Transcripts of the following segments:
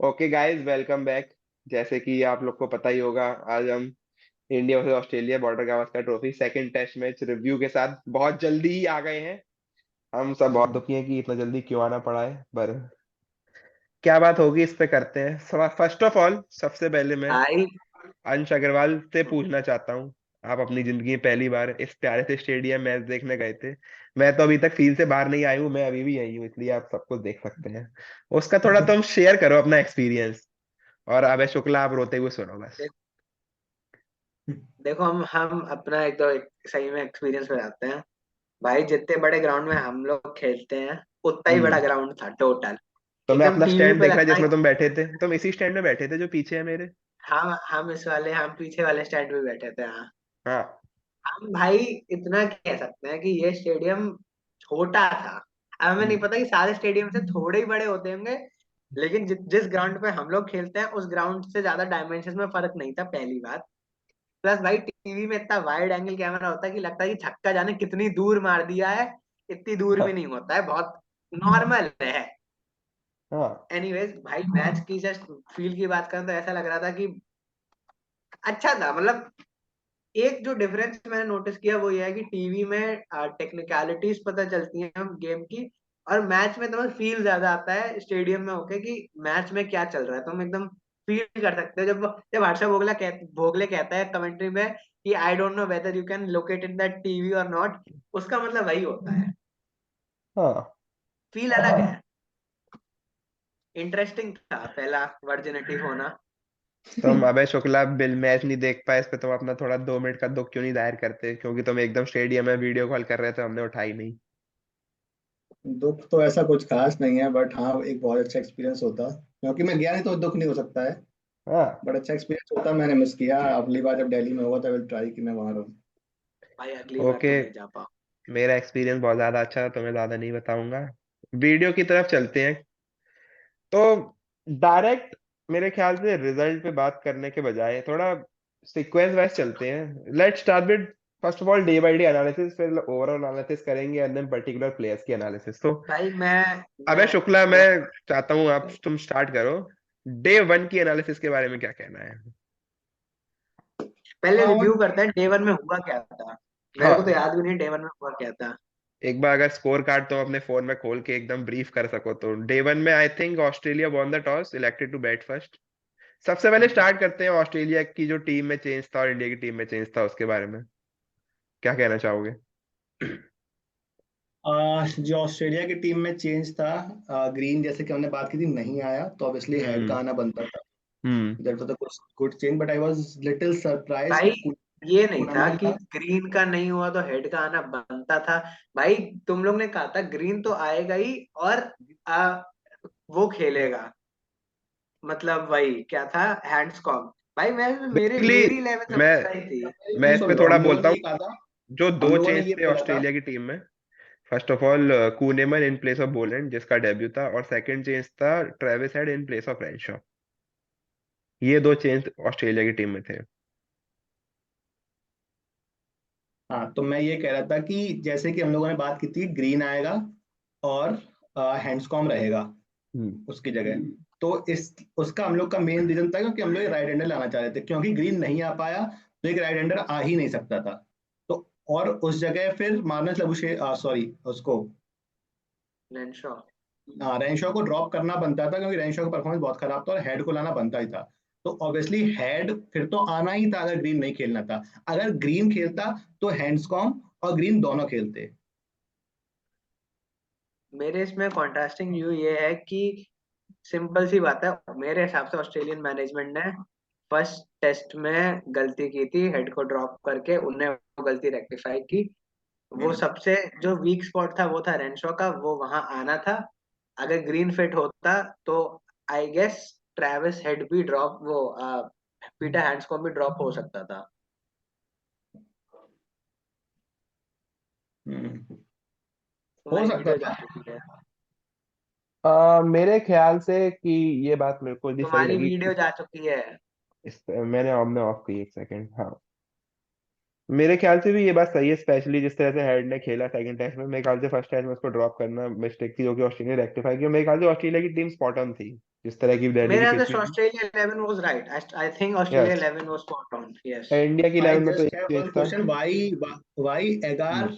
Okay guys, welcome back. जैसे कि आप लोग को पता ही होगा, आज हम India versus Australia Border Gavaskar trophy second test match review के साथ बहुत जल्दी ही आ गए हैं। हम सब बहुत दुखी हैं कि इतना जल्दी क्यों आना पड़ा है, पर क्या बात होगी इस पे करते हैं। फर्स्ट ऑफ ऑल, सबसे पहले मैं भाई। अंश अग्रवाल से पूछना चाहता हूँ। आप अपनी जिंदगी में पहली बार इस प्यारे से स्टेडियम मैच देखने गए थे। मैं तो अभी तक फील्ड से बाहर नहीं आई हूँ, मैं अभी भी यही हूँ, इसलिए आप सब कुछ देख सकते हैं। उसका थोड़ा तुम शेयर करो अपना एक्सपीरियंस। और अबे शुक्ला, आप रोते हुए सुनो बस। दे- देखो हम अपना एक सही में एक्सपीरियंस पे जाते हैं। भाई जितने बड़े ग्राउंड में हम लोग खेलते हैं उतना ही बड़ा हम्म। ग्राउंड था टोटल। तो मैं एकदम अपना टीवी स्टैंड पे देख रहा लगता है जिसमें कि तुम बैठे थे, तुम इसी स्टैंड में बैठे थे जो पीछे है मेरे। हम पीछे वाले स्टैंड पे बैठे थे। हाँ। हाँ। हम भाई इतना कह सकते हैं कि ये स्टेडियम छोटा था। अब हमें नहीं हम्म। पता कि सारे स्टेडियम से थोड़े ही बड़े होते होंगे, लेकिन जिस ग्राउंड पे हम लोग खेलते हैं उस ग्राउंड से ज्यादा डायमेंशन में फर्क नहीं था, पहली बात। प्लस भाई टीवी में इतना वाइड एंगल कैमरा होता है कि लगता है कि छक्का जाने कितनी दूर मार दिया है। इतनी दूर भी नहीं होता है, बहुत नॉर्मल है। हाँ। एनीवेज भाई, मैच की जस्ट फील की बात करें तो ऐसा लग रहा था कि अच्छा था। मतलब एक जो डिफरेंस मैंने नोटिस किया वो ये है कि टीवी में टेक्निकलिटीज पता चलती हैं गेम की, और मैच में तुम्हें फील ज्यादा आता है स्टेडियम में होके कि मैच में क्या चल रहा है। तुम एकदम फील कर सकते हो। जब जब हर्षा भोगले कहता है कमेंट्री में कि I don't know whether you can locate in that TV और नॉट, उसका मतलब वही होता है। हाँ। फील अलग है। इंटरेस्टिंग था पहला वर्जिनिटी होना। तुम अबे शुक्ला बिल मैच नहीं देख पाए, इस पे तुम अपना थोड़ा 2 मिनट का दुख क्यों नहीं जाहिर करते? क्योंकि तुम एकदम स्टेडियम में वीडियो कॉल कर रहे थे, हमने उठाई नहीं। दुख तो ऐसा कुछ खास नहीं है, बट हाँ एक बहुत अच्छा एक्सपीरियंस होता। क्योंकि मैं गया नहीं तो दुख नहीं हो सकता है। हाँ। बट अच्छा एक्सपीरियंस होता, मैंने मिस किया। अगली बार जब दिल्ली में होगा तो विल ट्राई कि मैं वहाँ रहूँ। भाई अगली बार ओके। तो नहीं जा पाओ। मेरा एक्सपीरियंस बहुत ज्यादा अच्छा था, तुम्हें ज्यादा नहीं बताऊंगा। वीडियो की तरफ चलते हैं। तो डायरेक्ट मेरे ख्याल से रिजल्ट पे बात करने के बजाय थोड़ा सीक्वेंस वाइज चलते हैं। Let's start with first of all day by day analysis, फिर ओवरऑल एनालिसिस करेंगे एंड देन पर्टिकुलर प्लेयर्स की एनालिसिस। तो भाई अबे शुक्ला, मैं मैं चाहता हूँ आप तुम स्टार्ट करो। डे वन की एनालिसिस के बारे में क्या कहना है? पहले हाँ रिव्यू करते हैं डे वन में हुआ क्या था। मेरे को तो हाँ। याद भी नहीं डे वन में हुआ क्या था। एक बार अगर स्कोर कार्ड तुम अपने फोन में खोल के एकदम ब्रीफ कर सको तो। डे वन में I think Australia won the toss, elected to bat first. सबसे पहले स्टार्ट करते हैं ऑस्ट्रेलिया की जो टीम में चेंज था और इंडिया की टीम में चेंज था, उसके बारे में क्या कहना चाहोगे? जो ऑस्ट्रेलिया की टीम में चेंज था, ग्रीन जैसे कि हमने बात की थी नहीं आया, तो ऑब्वियसली हेड का हम्म। आना बनता था। Hmm. That was a good change, but I was little surprise भाई कि ये नहीं था कूनामैन कि था। ग्रीन का नहीं हुआ तो हेड का आना बनता था। भाई तुम लोग ने कहा था ग्रीन तो आएगा ही, और वो खेलेगा। मतलब वही क्या था, हैंड्स कॉम। भाई मैं मेरे मेरी बेसिकली 11 मैं समझ आई थी। मैं मेरी इस पे सुन लो, थोड़ा हम लोगों बोलता ने हूँ। ये कहा था। जो हम दो लोगों ने चेंज ये थे बोला था। ऑस्ट्रेलिया की टीम में, first of all Kuhnemann in place of Boland जिसका डेब्यू था, और सेकंड चेंज था Travis Head in place of Renshaw. ये दो चेंज ऑस्ट्रेलिया की टीम में थे। हाँ, तो मैं ये कह रहा था कि जैसे कि हम लोगों ने बात की थी, ग्रीन आएगा और हैंड्सकॉम रहेगा हम्म। उसकी जगह। तो इस उसका हम लोग का मेन रीजन था क्योंकि हम लोग राइट हैंडर लाना चाह रहे थे, क्योंकि ग्रीन नहीं आ पाया तो एक राइट हैंडर आ ही नहीं सकता था। तो और उस जगह फिर मार्नस लबुशे, सॉरी उसको, लेंशॉ। रेनशॉ को ड्रॉप करना बनता था, क्योंकि रेनशॉ का परफॉर्मेंस बहुत खराब था और हेड को लाना बनता ही था। तो ऑब्वियसली हेड फिर तो आना ही था अगर ग्रीन नहीं खेलना था। अगर ग्रीन खेलता तो हैंड्सकॉम और ग्रीन दोनों खेलते। मेरे इसमें कॉन्ट्रास्टिंग व्यू ये है कि सिंपल सी बात है, मेरे हिसाब से ऑस्ट्रेलियन मैनेजमेंट ने फर्स्ट टेस्ट में गलती की थी हेड को ड्रॉप करके। उनने वो गलती रेक्टिफाई की। वो सबसे जो वीक स्पॉट था वो था रेनशॉ का, वो वहां आना था। अगर ग्रीन फिट होता तो आई गेस ट्रेविस हेड भी ड्रॉप, वो पीटर हैंड्सकॉम्ब भी ड्रॉप हो सकता था। हो तुम्हारी सकता वीडियो जा था। चुकी है। मेरे ख्याल से कि ये बात मेरे को भी सही तुम्हारी लगी। वीडियो जा चुकी है। मैंने हमने ऑफ की, एक सेकंड, हाँ। मेरे ख्याल से भी ये बात सही है, स्पेशली जिस तरह से हेड ने खेला सेकंड टेस्ट में। मेरे ख्याल से फर्स्ट टेस्ट में उसको ड्रॉप करना मिस्टेक थी, जो कि ऑस्ट्रेलिया ने रेक्टिफाई किया। मेरे ख्याल से ऑस्ट्रेलिया की टीम स्पॉट ऑन थी, जिस तरह की दिल्ली की मेरे पिच ख्याल में से थी। Australia 11 was right. I think Australia yes, 11 was spot on. Yes. India की आई 11 में तो जस्ट एक हैव चेंज वन था। क्वेश्चन, वाई हम्म। एगार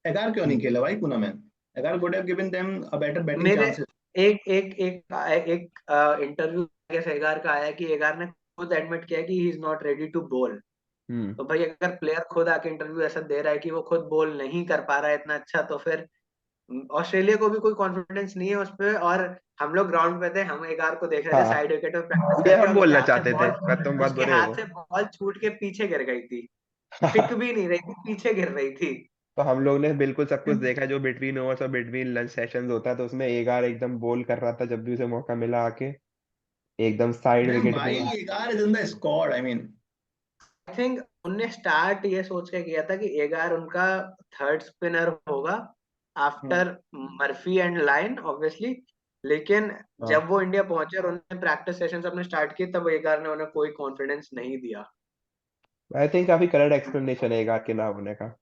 एगार क्यों नहीं हम्म। खेला भाई पुणे में? एगार would have given them a better batting मेरे chances. एक एक एक एक इंटरव्यू एगार का आया कि एगार ने खुद एडमिट किया कि he is not ready to bowl. Hmm. तो भाई अगर प्लेयर खुद आके इंटरव्यू ऐसा दे रहा है कि वो खुद बोल नहीं कर पा रहा है इतना अच्छा, तो फिर ऑस्ट्रेलिया को भी कोई कॉन्फिडेंस नहीं है उस पे। और हम लोग ग्राउंड पे थे, हम एगार को देख रहे थे हाँ, साइड विकेट पे प्रैक्टिस ये करके, हम और उसके बोलना हाथ से चाहते थे, बॉल पर तुम बहुत उसके बुरे हाथ हो। से बॉल छूट के पीछे गिर गई थी। पिक भी नहीं रही थी, पीछे गिर रही थी। तो हम लोग ने बिल्कुल सब कुछ देखा जो बिटवीन ओवर्स और बिटवीन लंच सेशंस होता है, तो उसमें एगार एकदम बोल कर रहा था जब भी उसे मौका मिला आके, एकदम साइड Then विकेट why पे। एगार is in the squad? I mean, I think उनने स्टार्ट ये सोच के किया था कि एगार उनका थर्ड स्पिनर होगा hmm, after Murphy and line obviously. लेकिन हाँ, जब वो इंडिया पहुंचे और उन्होंने प्रैक्टिस सेशंस अपने स्टार्ट किए, तब एगार ने उन्हें कोई कॉन्फिडेंस नहीं दिया। आई थिंक काफी करेक्ट एक्सप्लेनेशन है एगार के ना होने का।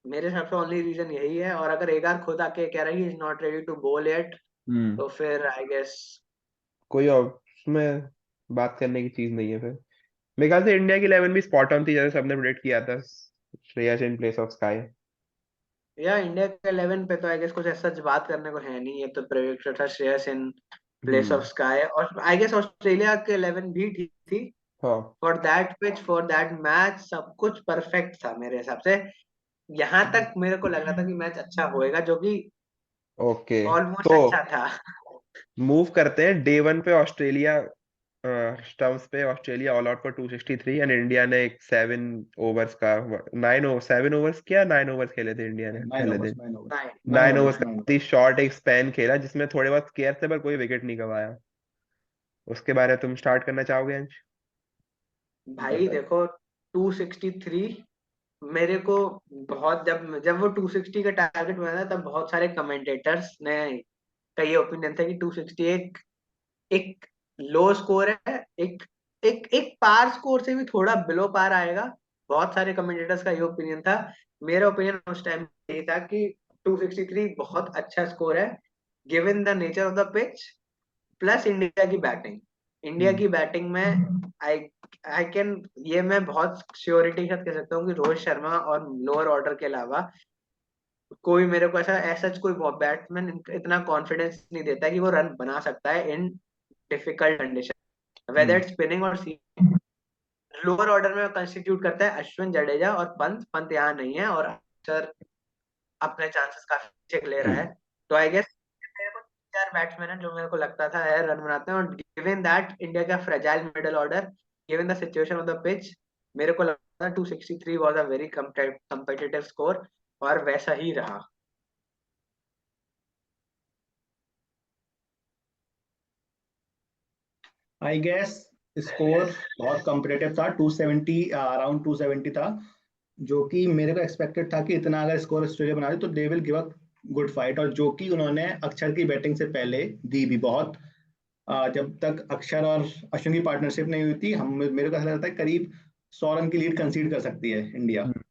मेरे हिसाब से ओनली रीजन यही है। और अगर एगार खुद आके कह रहा है is not ready to bowl yet, hmm. तो फिर आई गेस। कोई और उसमें बात करने की चीज नहीं है फिर। मेरे ख्याल से इंडिया की 11 भी स्पॉट ऑन थी, जैसे सबने प्रेडिक्ट किया था, श्रेयस इन प्लेस ऑफ स्काई। या इंडिया के 11 पे तो आई गेस कुछ ऐसा बात करने को है नहीं। ये तो प्रेडिक्टेड था श्रेयस इन प्लेस ऑफ हम्म। स्काई। और आई गेस ऑस्ट्रेलिया के 11 भी ठीक थी हाँ। For that pitch for that match. सब कुछ परफेक्ट था मेरे हिसाब से। यहाँ तक मेरे को लग रहा था कि मैच अच्छा होएगा, जो कि ओके, ऑलमोस्ट तो अच्छा था। मूव करते हैं डे वन पे। ऑस्ट्रेलिया स्टंप्स पे Australia all out for 263, and India ने एक 7 ओवर्स का 7 ओवर्स किया, 9 ओवर्स खेले थे इंडिया ने nine पहले overs, दिन। 9 overs, नाइन। 9 9 ओवर्स overs, का 9 बहुत शॉर्ट एक स्पैन खेला, जिसमें थोड़े बहुत स्केयर थे पर कोई विकेट नहीं गवाया। उसके बारे में तुम स्टार्ट करना चाहोगे अंश? overs. भाई देखो 263 मेरे को बहुत, जब जब वो 260 का टारगेट बना था, तब बहुत सारे कमेंटेटर्स ने का ये ओपिनियन था कि 260 एक लो स्कोर है। एक एक एक पार स्कोर से भी थोड़ा बिलो पार आएगा। बहुत सारे कमेंटेटर्स का ये ओपिनियन था। मेरा ओपिनियन उस टाइम ये था कि 263 बहुत अच्छा स्कोर है, given the nature of the pitch plus India की बैटिंग। इंडिया हम्म। की बैटिंग में आई आई कैन ये मैं बहुत श्योरिटी के साथ कह सकता हूँ कि रोहित शर्मा और लोअर ऑर्डर के अलावा कोई मेरे को ऐसा ऐसा कोई बैट्समैन इतना कॉन्फिडेंस नहीं देता कि वो रन बना सकता है in difficult condition, weather hmm. It's spinning और सी। लोअर ऑर्डर में कंस्टिट्यूट करता है अश्विन, जडेजा और पंत। पंत यहाँ नहीं है और अक्षर अपने चांसेस काफी अच्छे ले रहा है। तो आई गेस मेरे को 4 बैट्समैन है जो मेरे को लगता था है रन बनाते हैं। और गिवन दैट इंडिया का fragile middle order, given the situation of the pitch, मेरे को लगता था 263 was a very competitive score, और वैसा ही रहा। आई गेस स्कोर बहुत कम्पिटेटिव था, 270, अराउंड 270 था, जो कि मेरे को एक्सपेक्टेड था कि इतना अगर स्कोर ऑस्ट्रेलिया बना दे तो they will give a good fight, और जो कि उन्होंने अक्षर की बैटिंग से पहले दी भी बहुत। जब तक अक्षर और अश्विन की पार्टनरशिप नहीं हुई थी, हम मेरे को ऐसा लगता है करीब 100 रन की लीड कंसीड कर सकती है इंडिया। हम्म।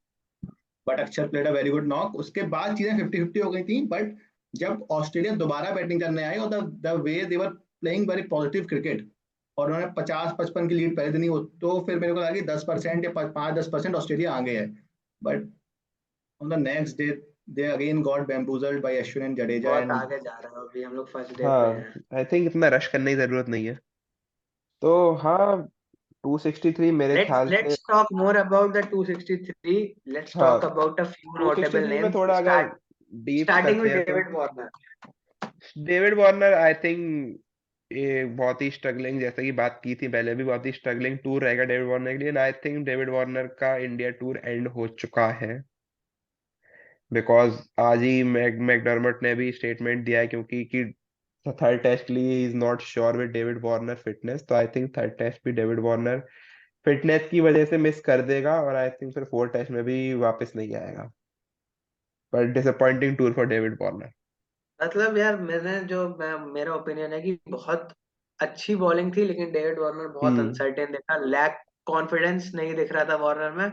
बट अक्षर played a very good knock, उसके बाद चीजें 50-50 हो गई थी। बट जब ऑस्ट्रेलिया दोबारा बैटिंग करने आई और the way they were playing very positive cricket, और उन्होंने 50-55 की लीड पहले दिन ही हो, तो फिर मेरे को लगा कि 10% या 5-10% ऑस्ट्रेलिया आगे है। But on the next day they again got bamboozled by Ashwin and Jadeja बहुत एंड आगे जा रहे हो, अभी हम लोग फर्स्ट डे पे हाँ, हैं। आई थिंक इतना रश करने की जरूरत नहीं है। तो हाँ, 263 मेरे लेट्स ख्याल से। Let's talk more about the 263। Let's हाँ, talk about a few notable 263 में नेम्स, थोड़ा अगर डीप स्टार्टिंग करते विद हैं तो डेविड वार्नर। डेविड वार्नर, आई थिंक ये बहुत ही स्ट्रगलिंग, जैसे कि बात की थी पहले भी, बहुत ही स्ट्रगलिंग टूर रहेगा डेविड वार्नर के लिए। आई थिंक डेविड वार्नर का इंडिया टूर एंड हो चुका है, बिकॉज आज ही मैकडर्मट ने भी स्टेटमेंट दिया है, क्योंकि कि थर्ड टेस्ट के लिए is not sure with David Warner fitness. तो आई थिंक थर्ड टेस्ट भी डेविड वार्नर फिटनेस की वजह से मिस कर देगा, और आई थिंक फिर फोर्थ टेस्ट में भी वापस नहीं आएगा। पर disappointing tour for David Warner. मतलब यार मेरा ओपिनियन है कि बहुत अच्छी बॉलिंग थी, लेकिन डेविड वार्नर बहुत हम्म। अनसर्टेन देखा। लैक कॉन्फिडेंस नहीं दिख रहा था वार्नर में।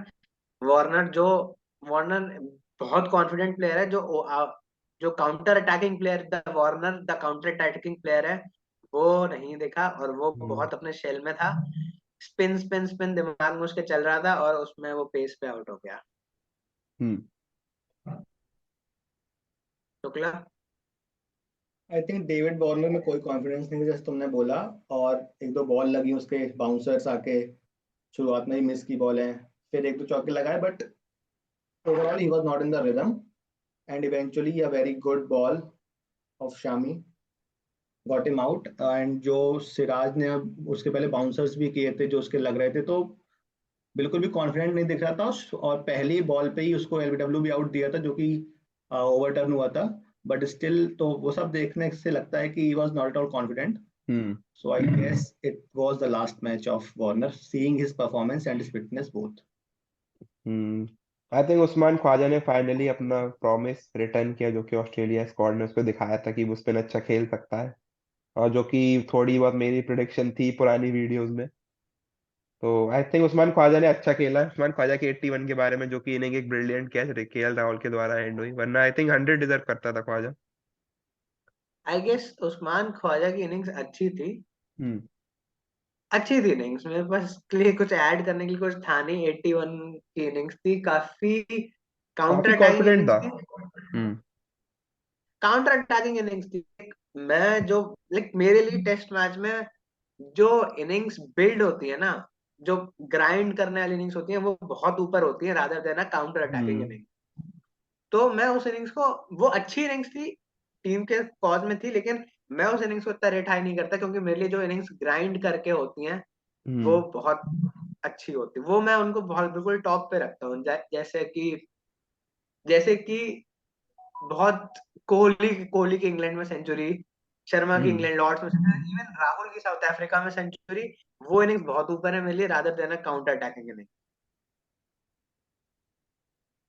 वार्नर बहुत कॉन्फिडेंट प्लेयर है, जो counter attacking player, the Warner the counter attacking player है, वो नहीं दिखा। और वो हम्म। बहुत अपने शेल में था। स्पिन स्पिन स्पिन दिमाग में उसके चल रहा था, और उसमें वो पेस पे आउट हो गया। Hmm. Shukla. I think David Warner में कोई कॉन्फिडेंस नहीं था, जैसे तुमने बोला। और एक दो बॉल लगी उसके, बाउंसर्स आके शुरुआत में ही मिस की बॉल है, फिर एक दो चौके लगाए, but overall he was not in the rhythm. And eventually a very good ball of Shami got him out. And जो सिराज ने अब उसके पहले बाउंसर्स भी किए थे जो उसके लग रहे थे, तो बिल्कुल भी कॉन्फिडेंट नहीं दिख रहा था। और पहली बॉल पे ही उसको एलबीडब्ल्यू भी आउट दिया था, जो कि ओवरटर्न हुआ था। बट स्टिल तो वो सब देखने से लगता है कि he was not at all confident. Hmm. So I guess it was the last match of Warner, seeing his performance and his fitness both. Hmm. I think Usman Khawaja ने फाइनली अपना प्रॉमिस रिटर्न किया, जो कि ऑस्ट्रेलिया स्क्वाड ने उसको दिखाया था कि वो स्पिन अच्छा खेल सकता है, और जो कि थोड़ी बहुत मेरी प्रिडिक्शन थी पुरानी वीडियोस में। तो आई थिंक उस्मान ख्वाजा ने अच्छा खेला। उस्मान ख्वाजा के 81 के बारे में, जो कि इनिंग एक ब्रिलियंट कैच केएल राहुल के द्वारा एंड हुई, वरना आई थिंक 100 डिजर्व करता था ख्वाजा। आई गेस उस्मान ख्वाजा की इनिंग्स अच्छी थी। हम्म। अच्छी थी इनिंग्स, मेरे पास के लिए कुछ ऐड करने के लिए कुछ था नहीं। 81 की इनिंग्स थी, काफी काउंटर काफी अटैकिंग कॉन्फिडेंट इनिंग्स था। थी। हम्म। काउंटर अटैकिंग इनिंग्स थी। मैं जो लाइक मेरे लिए टेस्ट मैच में जो इनिंग्स बिल्ड होती है ना, जो ग्राइंड करने वाली इनिंग्स होती है, वो बहुत ऊपर होती है रादर देन काउंटर अटैकिंग हम्म। इनिंग। तो मैं उस इनिंग्स को, वो अच्छी इनिंग्स थी, टीम के कॉज में थी, लेकिन मैं उस इनिंग्स को इतना रेट हाई नहीं करता, क्योंकि मेरे लिए जो इनिंग्स ग्राइंड करके होती हैं वो हम्म। बहुत अच्छी होती है। वो मैं उनको बहुत बिल्कुल टॉप पे रखता हूँ। जैसे कि बहुत कोहली कोहली की इंग्लैंड में सेंचुरी, शर्मा की हम्म। इंग्लैंड लॉर्ड्स में सेंचुरी, इवन राहुल की साउथ अफ्रीका में सेंचुरी, वो इनिंग्स बहुत ऊपर है मेरे लिए rather than counter attacking inning.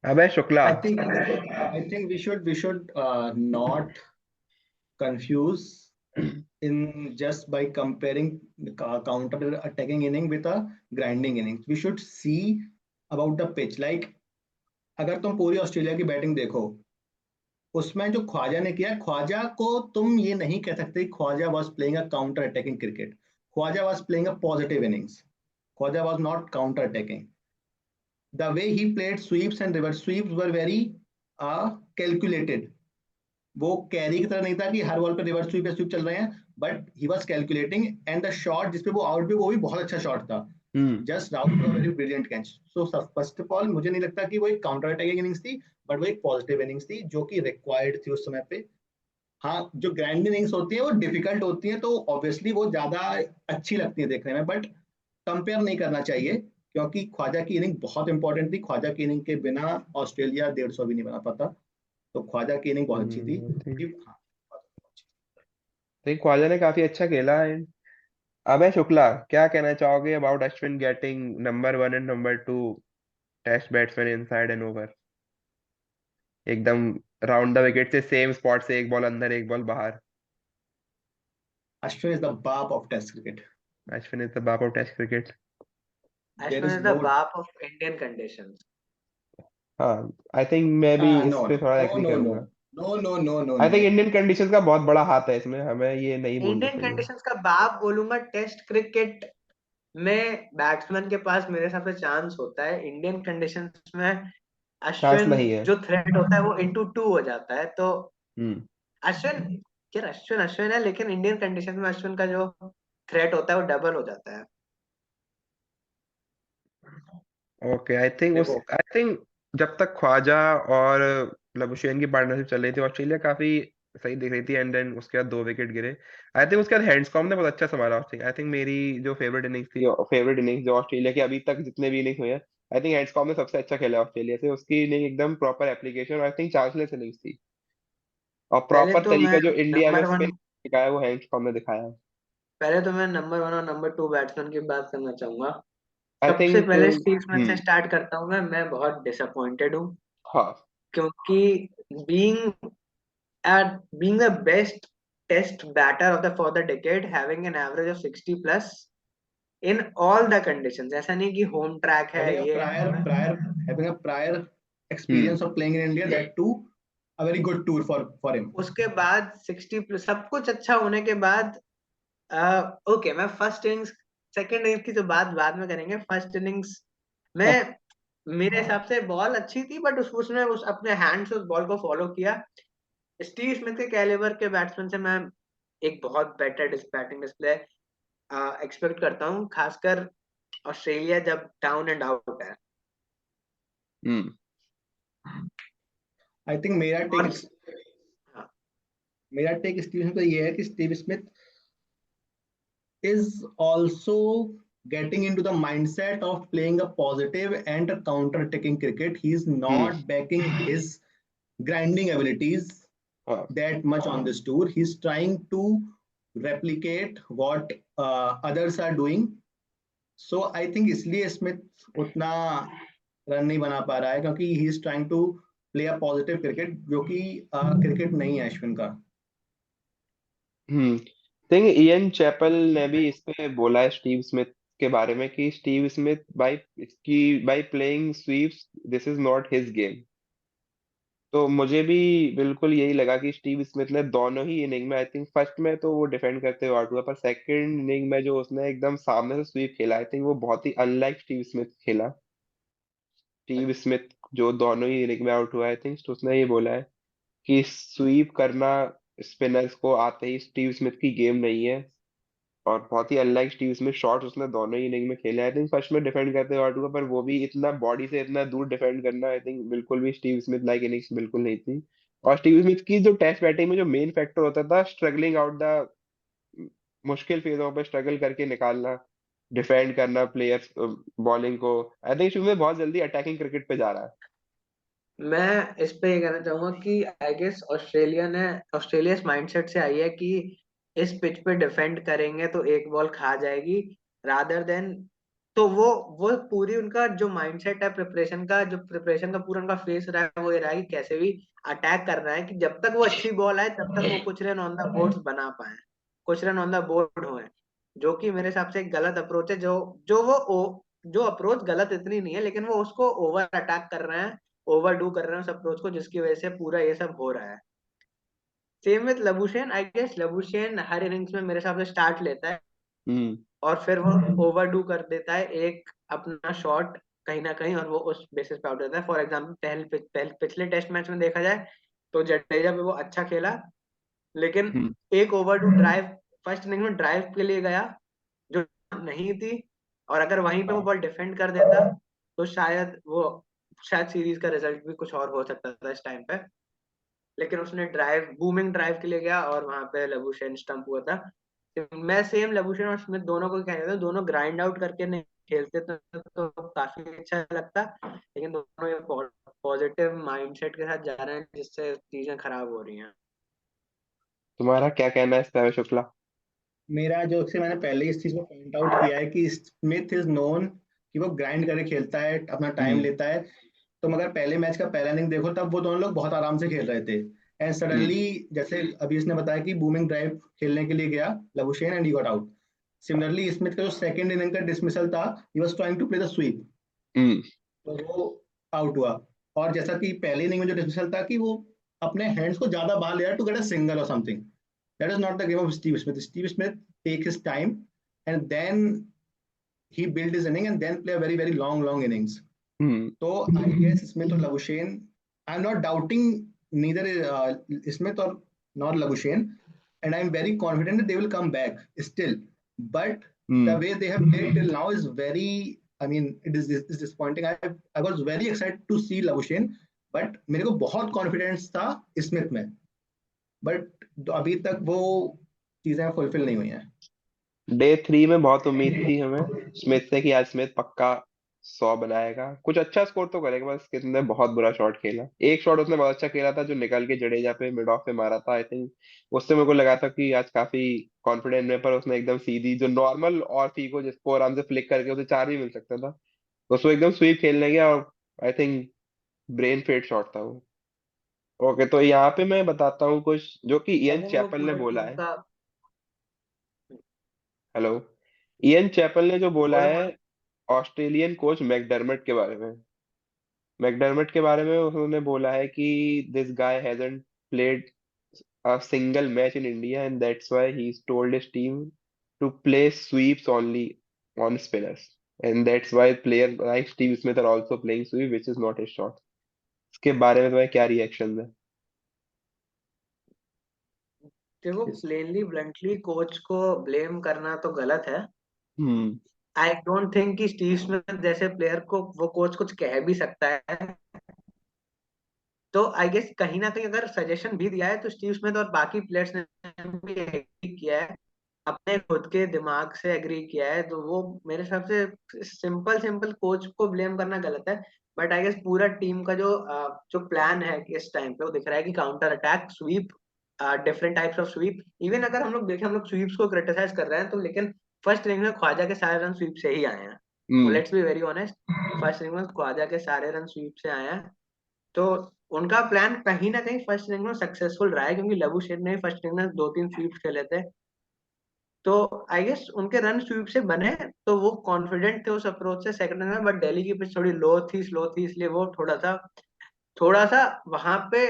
अबे Shukla. I think we should not confuse in just by comparing the counter attacking inning with a grinding innings. We should see about the pitch. Like अगर तुम पूरी Australia की batting देखो, उसमें जो ख्वाजा ने किया, ख्वाजा को तुम ये नहीं कह सकते Khawaja was playing a counter attacking cricket. Khawaja was playing a positive innings. Khawaja was not counter attacking. The way he played sweeps and reverse sweeps were very calculated. वो कैरी की तरह नहीं था कि हर बॉल पे रिवर्स स्वीप या स्वीप चल रहे हैं, but he was calculating. And the shot जिसपे वो आउट भी, वो भी बहुत अच्छा शॉट था। Hmm. Just Rahul very brilliant catch. So first of all मुझे नहीं लगता कि वो एक काउंटर अटैकिंग इनिंग्स थी, बट वो एक पॉजिटिव इनिंग्स थी जो कि रिक्वायर्ड थी उस समय पे। हाँ, जो ग्रैंड इनिंग्स होती है वो डिफिकल्ट होती है, तो ऑब्वियसली वो ज्यादा अच्छी लगती है देखने में, बट कंपेयर नहीं करना चाहिए, क्योंकि ख्वाजा की इनिंग बहुत इंपॉर्टेंट थी। ख्वाजा की इनिंग के बिना ऑस्ट्रेलिया 150 भी नहीं बना पाता। तो ख्वाजा की इनिंग बहुत अच्छी थी। हाँ, ख्वाजा ने काफी अच्छा खेला है। अबे शुक्ला, क्या कहना चाहोगे about Ashwin getting number 1 and number 2 test batsman inside and over, एकदम राउंड द विकेट से सेम स्पॉट से, एक बॉल अंदर एक बॉल बाहर। Ashwin is the bap of Test cricket. Ashwin is the बाप of test cricket. There Ashwin is is the no बाप of Indian conditions. हाँ, आई थिंक मैं भी इस no पे no थोड़ा no एग्री no no करूंगा। no no no no I think no. Indian conditions का बहुत बड़ा हाथ है इसमें, हमें ये नहीं भूलना इंडियन चाहिए। कंडीशंस का बाप बोलूंगा। टेस्ट क्रिकेट में बैट्समैन के पास मेरे हिसाब से चांस होता है, इंडियन कंडीशंस में चांस अश्विन नहीं है। जो थ्रेट होता है वो इंटू टू हो जाता है। तो हम्म। अश्विन, यार अश्विन अश्विन है, लेकिन इंडियन कंडीशन में अश्विन का जो थ्रेट होता है वो डबल हो जाता है। ओके, देखो, आई थिंक जब तक ख्वाजा और लबुशेन की पार्टनरशिप चल रही थी, ऑस्ट्रेलिया काफी सही दिख रही थी, एंड देन उसके बाद 2 विकेट गिरे। आई थिंक उसके बाद हैंड्सकॉम्ब ने बहुत अच्छा संभाला। आई थिंक मेरी जो फेवरेट इनिंग्स जो ऑस्ट्रेलिया की अभी तक जितने भी इनिंग्स हुए हैं, आई थिंक हैंड्सकॉम्ब ने सबसे अच्छा खेला ऑस्ट्रेलिया से। उसकी इनिंग एकदम proper application, I think chanceless innings थी, और पहले प्रॉपर तो मैं तरीका जो इंडिया में नंबर स्पिन वन दिखाया वो हैंड्सकॉम्ब ने दिखाया। पहले तो मैं नंबर वन और नंबर टू बैट्समैन की बात करना चाहूंगा। आई सबसे थिंक। पहले स्टीव स्मिथ से स्टार्ट करता हूँ। मैं बहुत डिसअपॉइंटेड हूँ, हाँ। क्योंकि being at being the best test batter of the for the decade, having an average of 60 plus, in all the conditions, ऐसा नहीं कि होम ट्रैक है having a ये prior है। prior having a prior hmm experience of playing in India, that too a very good tour for him. उसके बाद 60 plus सब कुछ अच्छा होने के बाद ओके मैं फर्स्ट इनिंग्स सेकंड इनिंग्स की तो बात बाद में करेंगे। फर्स्ट इनिंग्स में मेरे हिसाब से बॉल अच्छी थी, बट उसने उस अपने हैंड से उस बॉल को फॉलो किया। स्टीव स्मिथ के कैलिबर के बैट्समैन से मैं एक बहुत बेटर बैटिंग डिस्प्ले एक्सपेक्ट करता हूँ, खासकर ऑस्ट्रेलिया जब डाउन एंड आउट है। हम्म I think मेरा और टेक हाँ, मेरा टेक स्टीव स्मिथ पे ये है कि Steve Smith is also getting into the mindset of playing a positive and a counter-attacking cricket. He's hmm not backing his grinding abilities हाँ that much on this tour. He's trying to replicate what others are doing. So I think इसलिए Smith उतना run नहीं बना पा रहा है, क्योंकि he is trying to play a positive cricket, जो कि क्रिकेट नहीं है अश्विन का। थिंक इयन चैपल ने भी इस पे बोला है स्टीव स्मिथ के बारे में कि Steve Smith by playing sweeps this is not his game. तो मुझे भी बिल्कुल यही लगा कि स्टीव स्मिथ ने दोनों ही इनिंग में, आई थिंक फर्स्ट में तो वो डिफेंड करते हुए आउट हुआ, पर सेकंड इनिंग में जो उसने एकदम सामने से स्वीप खेला, आई थिंक वो बहुत ही अनलाइक स्टीव स्मिथ खेला। स्टीव स्मिथ जो दोनों ही इनिंग में आउट हुआ, आई थिंक उसने ये बोला है कि स्वीप करना स्पिनर्स को आते ही स्टीव स्मिथ की गेम नहीं है। और बहुत ही अनलाइक स्टीव स्मिथ शॉट्स उसने दोनों ही इनिंग में खेले, आई थिंक फर्स्ट में डिफेंड करते हुए आउट हुआ, पर वो भी इतना बॉडी से इतना दूर डिफेंड करना आई थिंक बिल्कुल भी स्टीव स्मिथ लाइक इनिंग्स बिल्कुल नहीं थी। और स्टीव स्मिथ की जो टेस्ट बैटिंग में जो मेन फैक्टर होता था स्ट्रगलिंग आउट द मुश्किल फेजों पे स्ट्रगल करके निकालना, डिफेंड करना प्लेयर्स बॉलिंग को, आई थिंक स्टीव स्मिथ बहुत जल्दी अटैकिंग क्रिकेट पे जा रहा है। मैं इस पे ये कहना चाहूंगा कि आई गेस ऑस्ट्रेलिया इस माइंडसेट से आई है कि इस पिच पे डिफेंड करेंगे तो एक बॉल खा जाएगी, रादर देन, तो वो पूरी उनका जो माइंडसेट है प्रिपरेशन का पूरा उनका फेस रहा है, वो ये रहा है कि कैसे भी अटैक करना है, कि जब तक वो अच्छी बॉल आए तब तक वो कुछ रन ऑन द बोर्ड बना पाए, कुछ रन ऑन द बोर्ड होए। जो कि मेरे हिसाब से एक गलत अप्रोच है, जो अप्रोच गलत इतनी नहीं है, लेकिन वो उसको ओवर अटैक कर रहे हैं, ओवरडू कर रहे हैं उस अप्रोच को, जिसकी वजह से पूरा ये सब हो रहा है। Same with Labuschagne, I guess Labuschagne हर इनिंग्स में मेरे हिसाब से स्टार्ट लेता है हम्म और फिर वो ओवरडू कर देता है एक अपना शॉट कहीं ना कहीं, और वो उस बेसिस पे आउट होता है। फॉर एग्जाम्पल पिछले टेस्ट मैच में देखा जाए तो जडेजा पे वो अच्छा खेला, लेकिन हम्म एक ओवरडू ड्राइव फर्स्ट इनिंग में ड्राइव के लिए गया जो नहीं थी, और अगर वहीं पे वो हाँ बॉल डिफेंड कर देता तो शायद सीरीज का रिजल्ट भी कुछ और हो सकता था इस टाइम पे। लेकिन उसने ड्राइव बूमिंग ड्राइव के लिए गया और वहां पे लबुशेन स्टंप हुआ था। मैं सेम लबुशेन और स्मिथ दोनों को कहना था, दोनों ग्राइंड आउट करके नहीं खेलते तो काफी अच्छा लगता, लेकिन दोनों ये पॉजिटिव माइंडसेट के साथ जा रहे हैं जिससे चीजें खराब हो रही हैं। तुम्हारा क्या कहना है इस पे शुक्ला? मेरा जो से मैंने पहले इस चीज में पॉइंट आउट किया है कि स्मिथ इज नोन कि वो ग्राइंड करके खेलता है, अपना टाइम हम्म लेता है। तो मगर पहले मैच का पहला इनिंग देखो, तब वो दोनों लोग बहुत आराम से खेल रहे थे, एंड हम्म सडनली जैसे अभी इसने बताया कि बूमिंग ड्राइव खेलने के लिए गया Labuschagne and he got out. Similarly Smith का जो सेकंड इनिंग का डिसमिसल था, he was trying to play the sweep, hmm तो वो आउट हुआ। और जैसा कि पहले इनिंग में जो डिसमिसल था कि वो अपने हैंड्स को ज्यादा बाहर ले रहा टू गेट अ सिंगल और something, that is not the game of Steve Smith. Steve Smith take his time and then he built his inning and then play a very long innings. Hmm So I guess Smith or Labuschagne, I'm not doubting neither Smith or nor Labuschagne, and I'm very confident that they will come back still. But the hmm way they have played till now is very, I mean, it is disappointing. I was very excited to see Labuschagne, but मेरे को बहुत confidence था Smith में, but अभी तक वो चीजें fulfil नहीं हुई हैं। डे 3 में बहुत उम्मीद थी हमें स्मिथ से कि आज स्मिथ पक्का 100 बनाएगा, कुछ अच्छा स्कोर तो करेगा, बस किसने बहुत बुरा शॉट खेला। एक शॉट उसने बहुत अच्छा खेला था जो निकल के जडेजा पे मिड ऑफ पे मारा था, आई थिंक उससे मेरे को लगा था कि आज काफी कॉन्फिडेंट में, पर उसने एकदम सीधी जो नॉर्मल और थी को जिसको आराम से फ्लिक करके उसे 4 भी मिल सकता था, तो उसको एकदम स्वीप खेलने गया और I think brain fade shot था वो। ओके, तो यहाँ पे मैं बताता हूँ कुछ जो कि आई इयन थिंक वो चैपल ने पूरे बोला टीम है। का हेलो? इयन चैपल ने जो बोला बोलो है बोलो। ऑस्ट्रेलियन कोच मैकडरमट के बारे में, मैकडरमट के बारे में उन्होंने बोला है कि this guy hasn't played a single match in India, and that's why he's told his team to play sweeps only on spinners. And that's why players like Steve Smith are also playing sweep, which is not his shot. इसके बारे में तुम्हारे क्या reaction है? देखो Yes. Plainly bluntly coach को blame करना तो गलत है। हम्म। आई डोंट थिंक कि स्टीव स्मिथ जैसे प्लेयर को वो कोच कुछ कह भी सकता है। तो आई गेस कहीं ना कहीं अगर सजेशन भी दिया है तो स्टीव स्मिथ और बाकी प्लेयर्स ने भी एग्री किया है, अपने खुद के दिमाग से एग्री किया है। तो वो मेरे हिसाब से सिंपल सिंपल कोच को ब्लेम करना गलत है। बट आई गेस पूरा टीम का जो प्लान है कि इस टाइम पे वो दिख रहा है कि counter attack sweep, different types of sweep. Even अगर हम लोग देखें, हम लोग स्वीप्स को क्रिटिसाइज कर रहे हैं तो लेकिन फर्स्ट इनिंग में ख्वाजा के सारे रन स्वीप से ही आए हैं। Hmm. Let's be very honest, first inning में ख्वाजा के सारे रन स्वीप से आए हैं। तो उनका प्लान कहीं ना कहीं फर्स्ट इनिंग में सक्सेसफुल रहा है, क्योंकि लबू शेख ने फर्स्ट इनिंग में 2-3 स्वीप खेले थे। तो आई गेस उनके रन स्वीप से बने, तो वो कॉन्फिडेंट थे उस अप्रोच से सेकंड इनिंग में। बट दिल्ली की पिच थोड़ी लो थी, स्लो थी, इसलिए वो थोड़ा सा वहां पे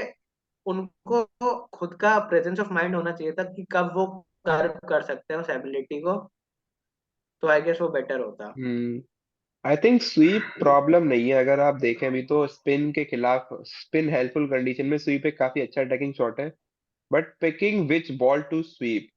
उनको खुद का प्रेजेंस ऑफ माइंड होना चाहिए था कि कब वो कर सकते हैं उस एबिलिटी को। तो आई गेस वो बेटर होता। हम्म। आई थिंक स्वीप प्रॉब्लम नहीं है, अगर आप देखें अभी तो स्पिन के खिलाफ, स्पिन हेल्पफुल कंडीशन में स्वीप एक काफी अच्छा अटैकिंग शॉट है। But picking which ball to sweep,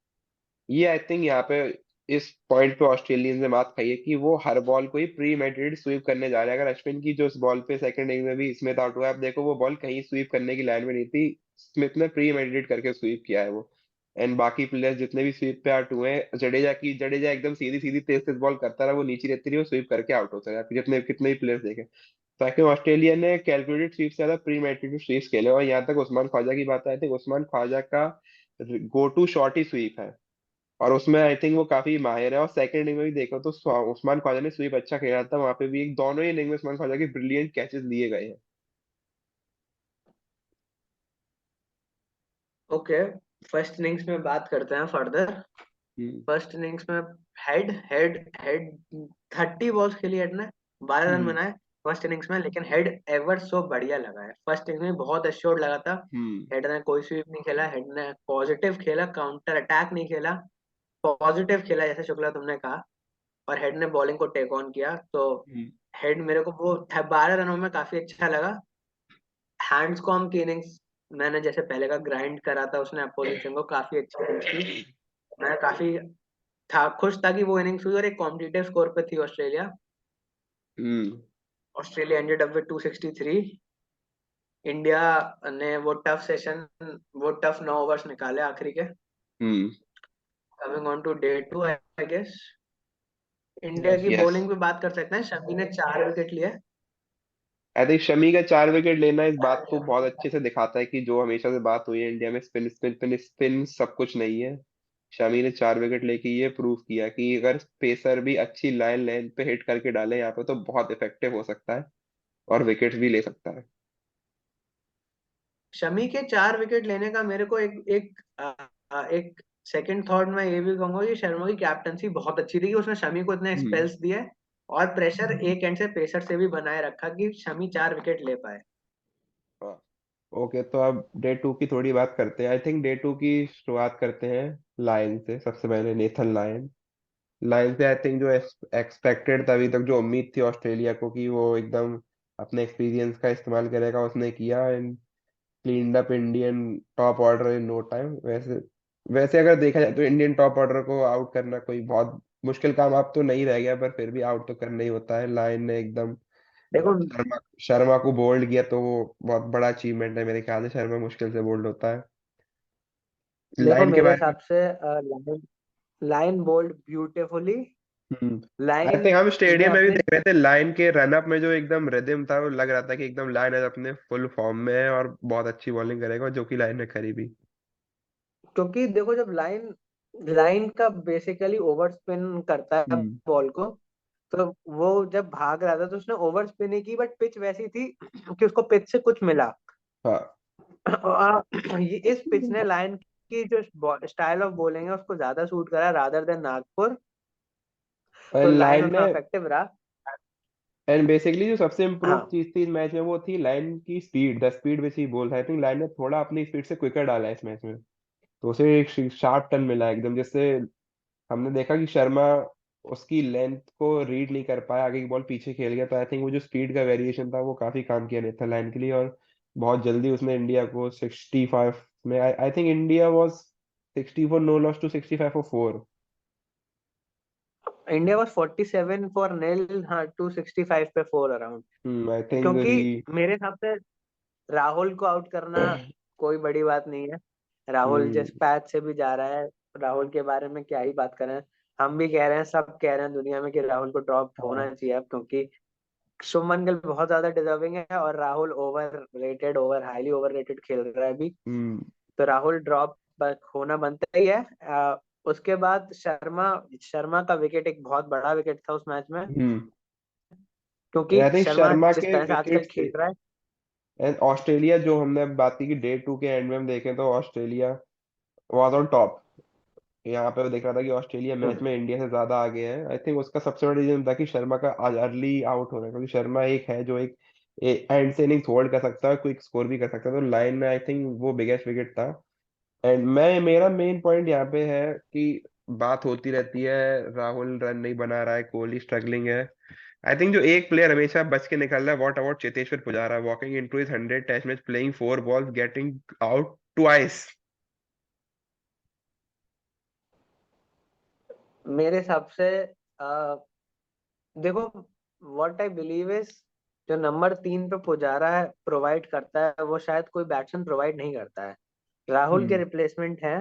ये आई थिंक यहाँ पे इस पॉइंट पे ऑस्ट्रेलियन ने बात कही है कि वो हर बॉल को ही प्री मेडिटेड स्वीप करने जा रहे हैं। अगर अश्विन की जो इस बॉल पे सेकंड इनिंग में भी स्मिथ आउट हुआ है, आप देखो वो बॉल कहीं स्वीप करने की लाइन में नहीं थी, स्मिथ ने प्री मेडिटेड करके स्वीप किया है वो। एंड बाकी प्लेयर्स जितने भी स्वीप पे आउट हुए हैं, जडेजा एकदम सीधी सीधी तेज तेज बॉल करता रहा, वो नीचे रहती रही, वो स्वीप करके आउट होता रहा, जितने कितने भी प्लेयर्स देखे। ताकि ऑस्ट्रेलिया ने कैलकुलेटेड स्वीप से ज्यादा प्री मेडिटेड स्वीप खेले। और यहाँ तक उस्मान ख्वाजा की बात आई थी, उस्मान ख्वाजा का गो टू शॉट ही स्वीप है, और उसमें आई थिंक वो काफी माहिर है। और सेकंड इनिंग में भी देखो तो उस्मान ख्वाजा ने स्वीप अच्छा खेला था, वहां पे भी एक दोनों ही इनिंग में उस्मान ख्वाजा के ब्रिलियंट कैचेस लिए गए हैं। ओके, फर्स्ट इनिंग्स में बात करते हैं फर्दर। हम्म। फर्स्ट इनिंग्स में हेड हेड हेड 30 बॉल्स खेली हेड ने, 12 रन हम्म। बनाए फर्स्ट इनिंग्स में। लेकिन हेड एवर सो बढ़िया लगा है, फर्स्ट इनिंग्स में बहुत एश्योर्ड लगा था। हम्म। हेड ने कोई स्वीप नहीं खेला, हेड ने पॉजिटिव खेला, काउंटर अटैक नहीं खेला, पॉजिटिव खेला जैसे शुक्ला तुमने कहा। और हेड ने बॉलिंग को टेक ऑन किया। तो हम्म। हेड मेरे को वो 12 रनों में काफी अच्छा लगा। हैंड्स कॉम की इनिंग्स मैंने जैसे पहले का ग्राइंड करा था, उसने अपोजिशन को काफी अच्छी पिच की। मैं काफी खुश था कि वो इनिंग्स हुई और एक कॉम्पिटिटिव स्कोर पे थी Australia. Hmm. Australia ended up with 263। India ने वो टफ 9 ओवर्स निकाले आखिरी के। Hmm. Coming on to day 2, I guess India की यस। बॉलिंग पे बात कर सकते हैं। शमी ने 4 विकेट लिए। आई थिंक शमी का 4 विकेट लेना इस बात को बहुत अच्छे से दिखाता है कि जो हमेशा से बात हुई है इंडिया में, स्पिन स्पिन स्पिन स्पिन सब कुछ नहीं है। शमी ने 4 विकेट लेके ये प्रूव किया कि अगर पेसर भी अच्छी लाइन लेंथ पे हिट करके डाले यहाँ पे तो बहुत इफेक्टिव हो सकता है और विकेट्स भी ले सकता है। शमी के 4 विकेट लेने का मेरे को एक सेकंड थॉट में ये भी कहूंगा कि शर्मा की कैप्टनसी बहुत अच्छी थी कि उसने शमी को इतने हम्म। स्पेल्स दिए और प्रेशर एक एंड से पेसर से भी बनाए रखा कि शमी 4 विकेट ले पाए। हाँ। ओके, तो अब डे टू की थोड़ी बात करते हैं। आई थिंक डे टू की शुरुआत करते हैं लायन से। सबसे पहले नेथन लायन। लायन से आई थिंक जो एक्सपेक्टेड था, अभी तक जो उम्मीद थी ऑस्ट्रेलिया को कि वो एकदम अपने एक्सपीरियंस का इस्तेमाल करेगा, उसने किया and cleaned up Indian top order in no time. वैसे वैसे अगर देखा जाए तो इंडियन टॉप ऑर्डर को आउट करना कोई बहुत मुश्किल काम अब तो नहीं रह गया, पर फिर भी आउट तो करना ही होता है। लायन ने एकदम देखो शर्मा शर्मा को बोल्ड किया, तो वो बहुत बड़ा अचीवमेंट है मेरे ख्याल से। शर्मा मुश्किल से बोल्ड होता है। देखो लाइन के मेरे बारे में। हिसाब से लाइन लाइन बोल्ड ब्यूटीफुली। आई लाइन थिंक हम ने स्टेडियम में भी अपने, देख रहे थे लाइन के रनअप में जो एकदम रिदम था, वो लग रहा था कि एकदम लाइन आज अपने फुल फॉर्म में है और बहुत अच्छी बॉलिंग करेगा, जो कि लाइन ने करी भी। क्योंकि देखो जब लाइन लाइन का बेसिकली ओवर स्पिन करता है हम्म। बॉल को, तो वो जब भाग रहा था तो उसने ओवर स्पिन ही की, बट पिच वैसी थी कि उसको पिच से कुछ मिला। हाँ। इस पिच ने लायन की जो स्टाइल ऑफ बॉलिंग है उसको ज्यादा सूट करा रादर देन नागपुर। तो एंड लाइन लाइन उतना ने, इफेक्टिव रहा। एंड बेसिकली जो सबसे इम्प्रूव हाँ, चीज थी इस मैच में वो थी लाइन की speed, the speed which he bowled. I think Lyon ने थोड़ा अपनी स्पीड से क्विकर डाला है इस मैच में, तो उसे एक शार्प टर्न मिला एकदम, जिससे हमने देखा कि शर्मा उसकी लेंथ को रीड नहीं कर पाया, आगे की बॉल पीछे खेल गया। तो आई थिंक वो जो स्पीड का वेरिएशन था वो काफी काम किया नेथन लाइन के लिए, और बहुत जल्दी उसने इंडिया को 65 में, I think India was 64 no loss to 65 for 4। India was 47 for nil, हाँ, 265 पे 4 अराउंड। आई थिंक क्योंकि ही मेरे हिसाब से राहुल को आउट करना कोई बड़ी बात नहीं है। राहुल जिस पैच से भी जा रहा है, राहुल के बारे में क्या ही बात करें। हम भी कह रहे हैं, सब कह रहे हैं दुनिया में कि राहुल को ड्रॉप होना चाहिए अब, क्योंकि शुभमन गिल बहुत ज्यादा डिजर्विंग है और Rahul over highly over rated खेल रहा है अभी। तो राहुल ड्रॉप होना बनता ही है। उसके बाद शर्मा, शर्मा का विकेट एक बहुत बड़ा विकेट था उस मैच में, क्योंकि आई थिंक शर्मा शर्मा जिस के तरह से आजकल विकेट से, खेल रहा है। एंड ऑस्ट्रेलिया जो हमने अब बात की कि डे 2 के एंड में हम देखें तो ऑस्ट्रेलिया वाज ऑन टॉप। यहाँ पे वो देख रहा था कि ऑस्ट्रेलिया मैच हम्म, में इंडिया से ज्यादा आगे है। आई थिंक उसका सबसे बड़ा रीजन था कि शर्मा का आज अर्ली आउट होना, क्योंकि शर्मा एक है जो एक एंड से इनिंग्स होल्ड कर सकता है, क्विक स्कोर भी कर सकता है। तो लाइन में आई थिंक वो बिगेस्ट विकेट था। एंड मैं, मेरा मेन पॉइंट यहाँ पे है कि बात होती रहती है राहुल रन नहीं बना रहा है, कोहली स्ट्रगलिंग है। आई थिंक जो एक प्लेयर हमेशा बच के निकल रहा है, what about Cheteshwar Pujara, walking into his 100 test match, playing 4 balls, getting out twice. मेरे हिसाब से अ, देखो, व्हाट आई बिलीव इज, जो नंबर 3 पे पुजारा है प्रोवाइड करता है, वो शायद कोई बैट्समैन प्रोवाइड नहीं करता है। राहुल के रिप्लेसमेंट है,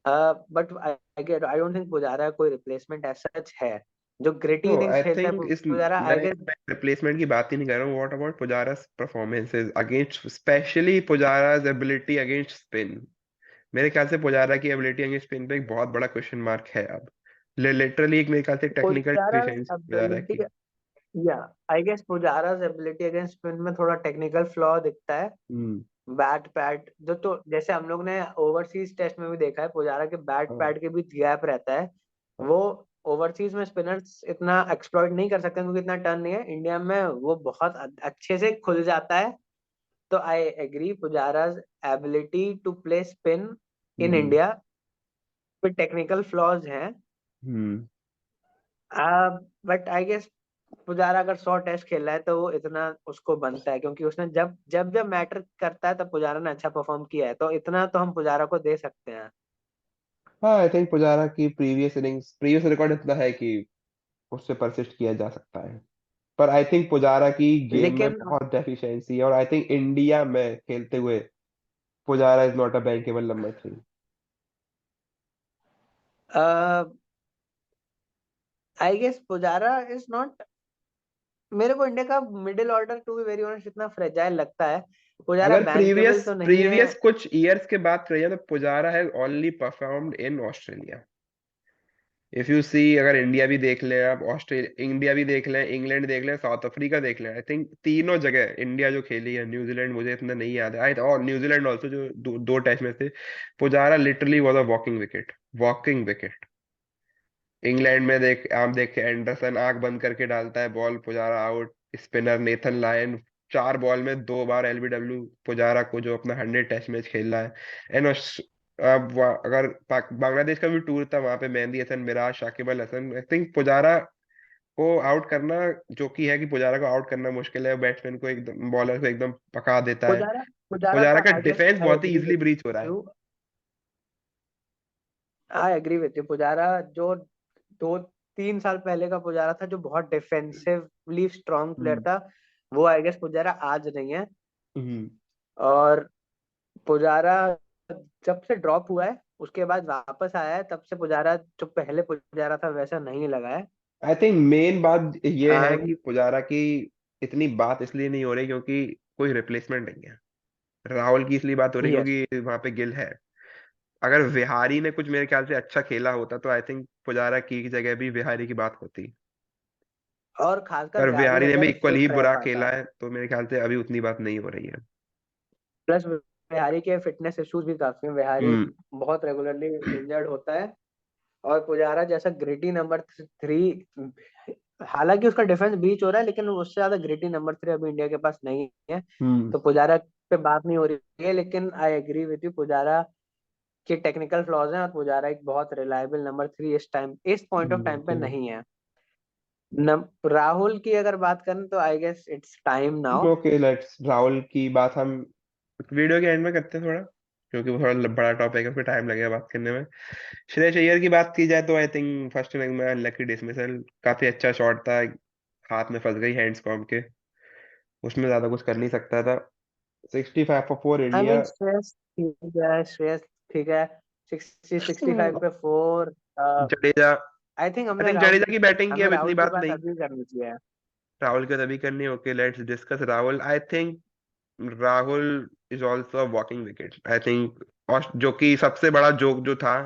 but I don't think Pujara कोई रिप्लेसमेंट एज सच है। जो ग्रिटी नो, इनिंग्स आई खेलता है थिंक इस, पुजारा, आई गेस। मैं रिप्लेसमेंट की बात ही नहीं कर रहा हूँ। What about Pujara's performances against, specially Pujara's ability against spin. मेरे ख्याल से पुजारा की एबिलिटी अगेंस्ट स्पिन पे एक बहुत बड़ा क्वेश्चन मार्क है अब। लिटरली एक मेरे ख्याल से technical Pujara deficiency Pujara ability, की। या I guess Pujara ability against spin में थोड़ा टेक्निकल फ्लॉ दिखता है। हम्म। बैट पैड जो, तो जैसे हम लोग ने ओवरसीज टेस्ट में भी देखा है, पुजारा के बैट हाँ। पैड के बीच गैप रहता है। वो ओवरसीज में स्पिनर्स इतना एक्सप्लॉइट नहीं कर सकते क्योंकि इतना टर्न नहीं है। इंडिया में वो बहुत अच्छे से खुल जाता है। तो I agree, Pujara ability to play spin in hmm. India पे टेक्निकल फ्लॉज हैं। Hmm. But I guess Pujara अगर 100 टेस्ट खेल रहा है तो वो इतना उसको बनता है, क्योंकि उसने जब जब जब मैटर करता है तब पुजारा ने अच्छा परफॉर्म किया है, तो इतना तो हम पुजारा को दे सकते हैं। हाँ, आई थिंक पुजारा की प्रीवियस इनिंग्स, प्रीवियस रिकॉर्ड इतना है कि उससे परसिस्ट किया जा सकता है। पर आई थिंक पुजारा की गेम में लेकिन बहुत डेफिशिएंसी है, और आई थिंक इंडिया में खेलते हुए Pujara is not a bankable number 3। I guess Pujara is not, मेरे को इंडिया का middle order to be very honest इतना फ्रेजाइल लगता है। पुजारा अगर बैंकेबल प्रीवियस तो नहीं है। प्रीवियस कुछ ईयर्स के बात करिए तो Pujara has only performed in Australia. If you see, अगर इंडिया भी देख लें आप, ऑस्ट्रेलिया, इंडिया भी देख लें, इंग्लैंड देख लें, साउथ अफ्रीका देख लें, आई थिंक तीनों जगह इंडिया जो खेली है, न्यूजीलैंड मुझे इतना नहीं याद है, आई और न्यूजीलैंड ऑल्सो जो दो टेस्ट में थे, Pujara literally was a walking wicket, walking wicket. England में देख, आप देखे एंडरसन आंख बंद करके डालता है ball, Pujara out. Spinner Nathan Lyon 4 ball में 2 बार एलबीडब्ल्यू, पुजारा को जो अपना 100 टेस्ट मैच खेल रहा है। एंड अब अगर बांग्लादेश का भी टूर था, वहां पे मेहंदी हसन, मिराज, शाकिब अल हसन, आई थिंक पुजारा को आउट करना, जो कि है कि पुजारा को आउट करना मुश्किल है, बैट्समैन को एकदम, बॉलर को एकदम पका देता है। पुजारा पुजारा पुजारा का का आई गेस डिफेंस आई बहुत ही एग्री इजीली विद ब्रीच हो रहा है। You, I agree with you. Pujara जो 2-3 साल पहले का पुजारा था, जो बहुत डिफेंसिवली स्ट्रांग प्लेयर हम्म। था, वो आई गेस पुजारा आज नहीं है। हम्म। और पुजारा जब से ड्रॉप हुआ है उसके बाद वापस आया है, तब से पुजारा जो पहले पुजारा था वैसा नहीं लगा है। आई थिंक मेन बात ये है एंड कि पुजारा की इतनी बात इसलिए नहीं हो रही क्योंकि कोई रिप्लेसमेंट नहीं है। राहुल की इसलिए बात हो रही यस, क्योंकि वहां पे गिल है। अगर विहारी ने कुछ मेरे ख्याल से अच्छा खेला होता तो आई थिंक पुजारा की जगह भी विहारी की बात होती। और खासकर पर विहारी विहारी ने भी अगर इक्वल ही फिट रह बुरा पाता, खेला है, तो मेरे ख्याल से अभी उतनी बात नहीं हो रही है। प्लस विहारी के फिटनेस इश्यूज भी काफी हैं। विहारी हम्म। बहुत रेगुलरली इंजर्ड होता है। और पुजारा जैसा ग्रिटी नंबर 3, हालांकि उसका डिफेंस बीच हो रहा है, लेकिन उससे ज्यादा ग्रिटी नंबर 3 अभी इंडिया के पास नहीं है। हम्म। तो पुजारा पे बात नहीं हो रही है, लेकिन I agree with you, Pujara के टेक्निकल फ्लॉज हैं और पुजारा एक बहुत रिलायबल नंबर 3 इस पॉइंट ऑफ टाइम पे okay। नहीं है। राहुल की अगर बात करें तो I guess it's time now. Okay, let's Rahul की बात हम वीडियो के एंड में करते हैं थोड़ा, क्योंकि वो थोड़ा बड़ा टॉपिक है, उसमें टाइम लगेगा बात करने में। श्रेयस अय्यर की बात की जाए तो आई थिंक फर्स्ट इनिंग में अनलकी डिसमिसल, काफी अच्छा शॉट था, हाथ में फंस गई हैंड्स कॉम के, उसमें ज्यादा कुछ कर नहीं सकता था। 65 for 4 I mean India. Shreyas ठीक है, श्रेयस ठीक है। 65 पे 4। जडेजा, आई थिंक आई हमने थिंक राहुल जडेजा की बैटिंग की हमें अब इतनी राहुल की बात बात नहीं, अभी करनी चाहिए। राहुल की तभी करनी। Okay, let's discuss Rahul. I think Rahul is also a walking wicket I think. और जो कि सबसे बड़ा जोक जो था,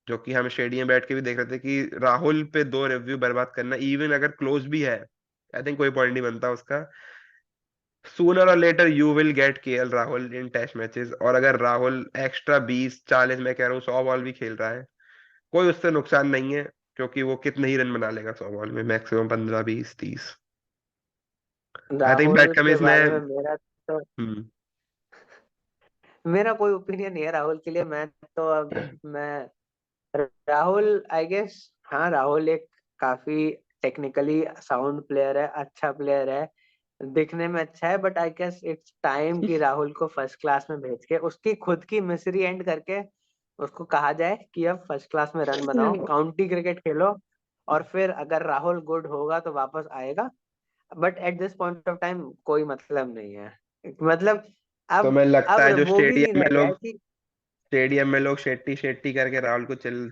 जो कि हम स्टेडियम बैठ के भी देख रहे थे, कि राहुल पे 2 रिव्यू बर्बाद करना, इवन अगर क्लोज भी है, आई थिंक कोई पॉइंट नहीं बनता उसका। सूनर और later you will get KL Rahul in test matches. और अगर राहुल एक्स्ट्रा 20 40, मैं कह रहा हूँ 100 बॉल भी खेल रहा है, कोई उससे नुकसान नहीं है, क्योंकि वो कितने ही रन बना लेगा 100 बॉल में, maximum 15 20 30। I think that Rahul come के इज मैं। बारे में हम्म। मेरा कोई ओपिनियन नहीं है राहुल के लिए। मैं राहुल आई गेस, हाँ राहुल एक काफी टेक्निकली साउंड प्लेयर है, अच्छा प्लेयर है, दिखने में अच्छा है, but I guess it's time कि राहुल को फर्स्ट क्लास में भेज के उसकी खुद की मिसरी एंड करके उसको कहा जाए कि अब फर्स्ट क्लास में रन बनाओ, काउंटी क्रिकेट खेलो, और फिर अगर राहुल गुड होगा तो वापस आएगा। But at this point of time कोई मतलब नहीं है। मतलब तो अब मैं लगता अब है जो वो भी नहीं स्टेडियम में रह गया है लोग कि स्टेडियम में लोग शेट्टी शेट्टी करके राहुल को चल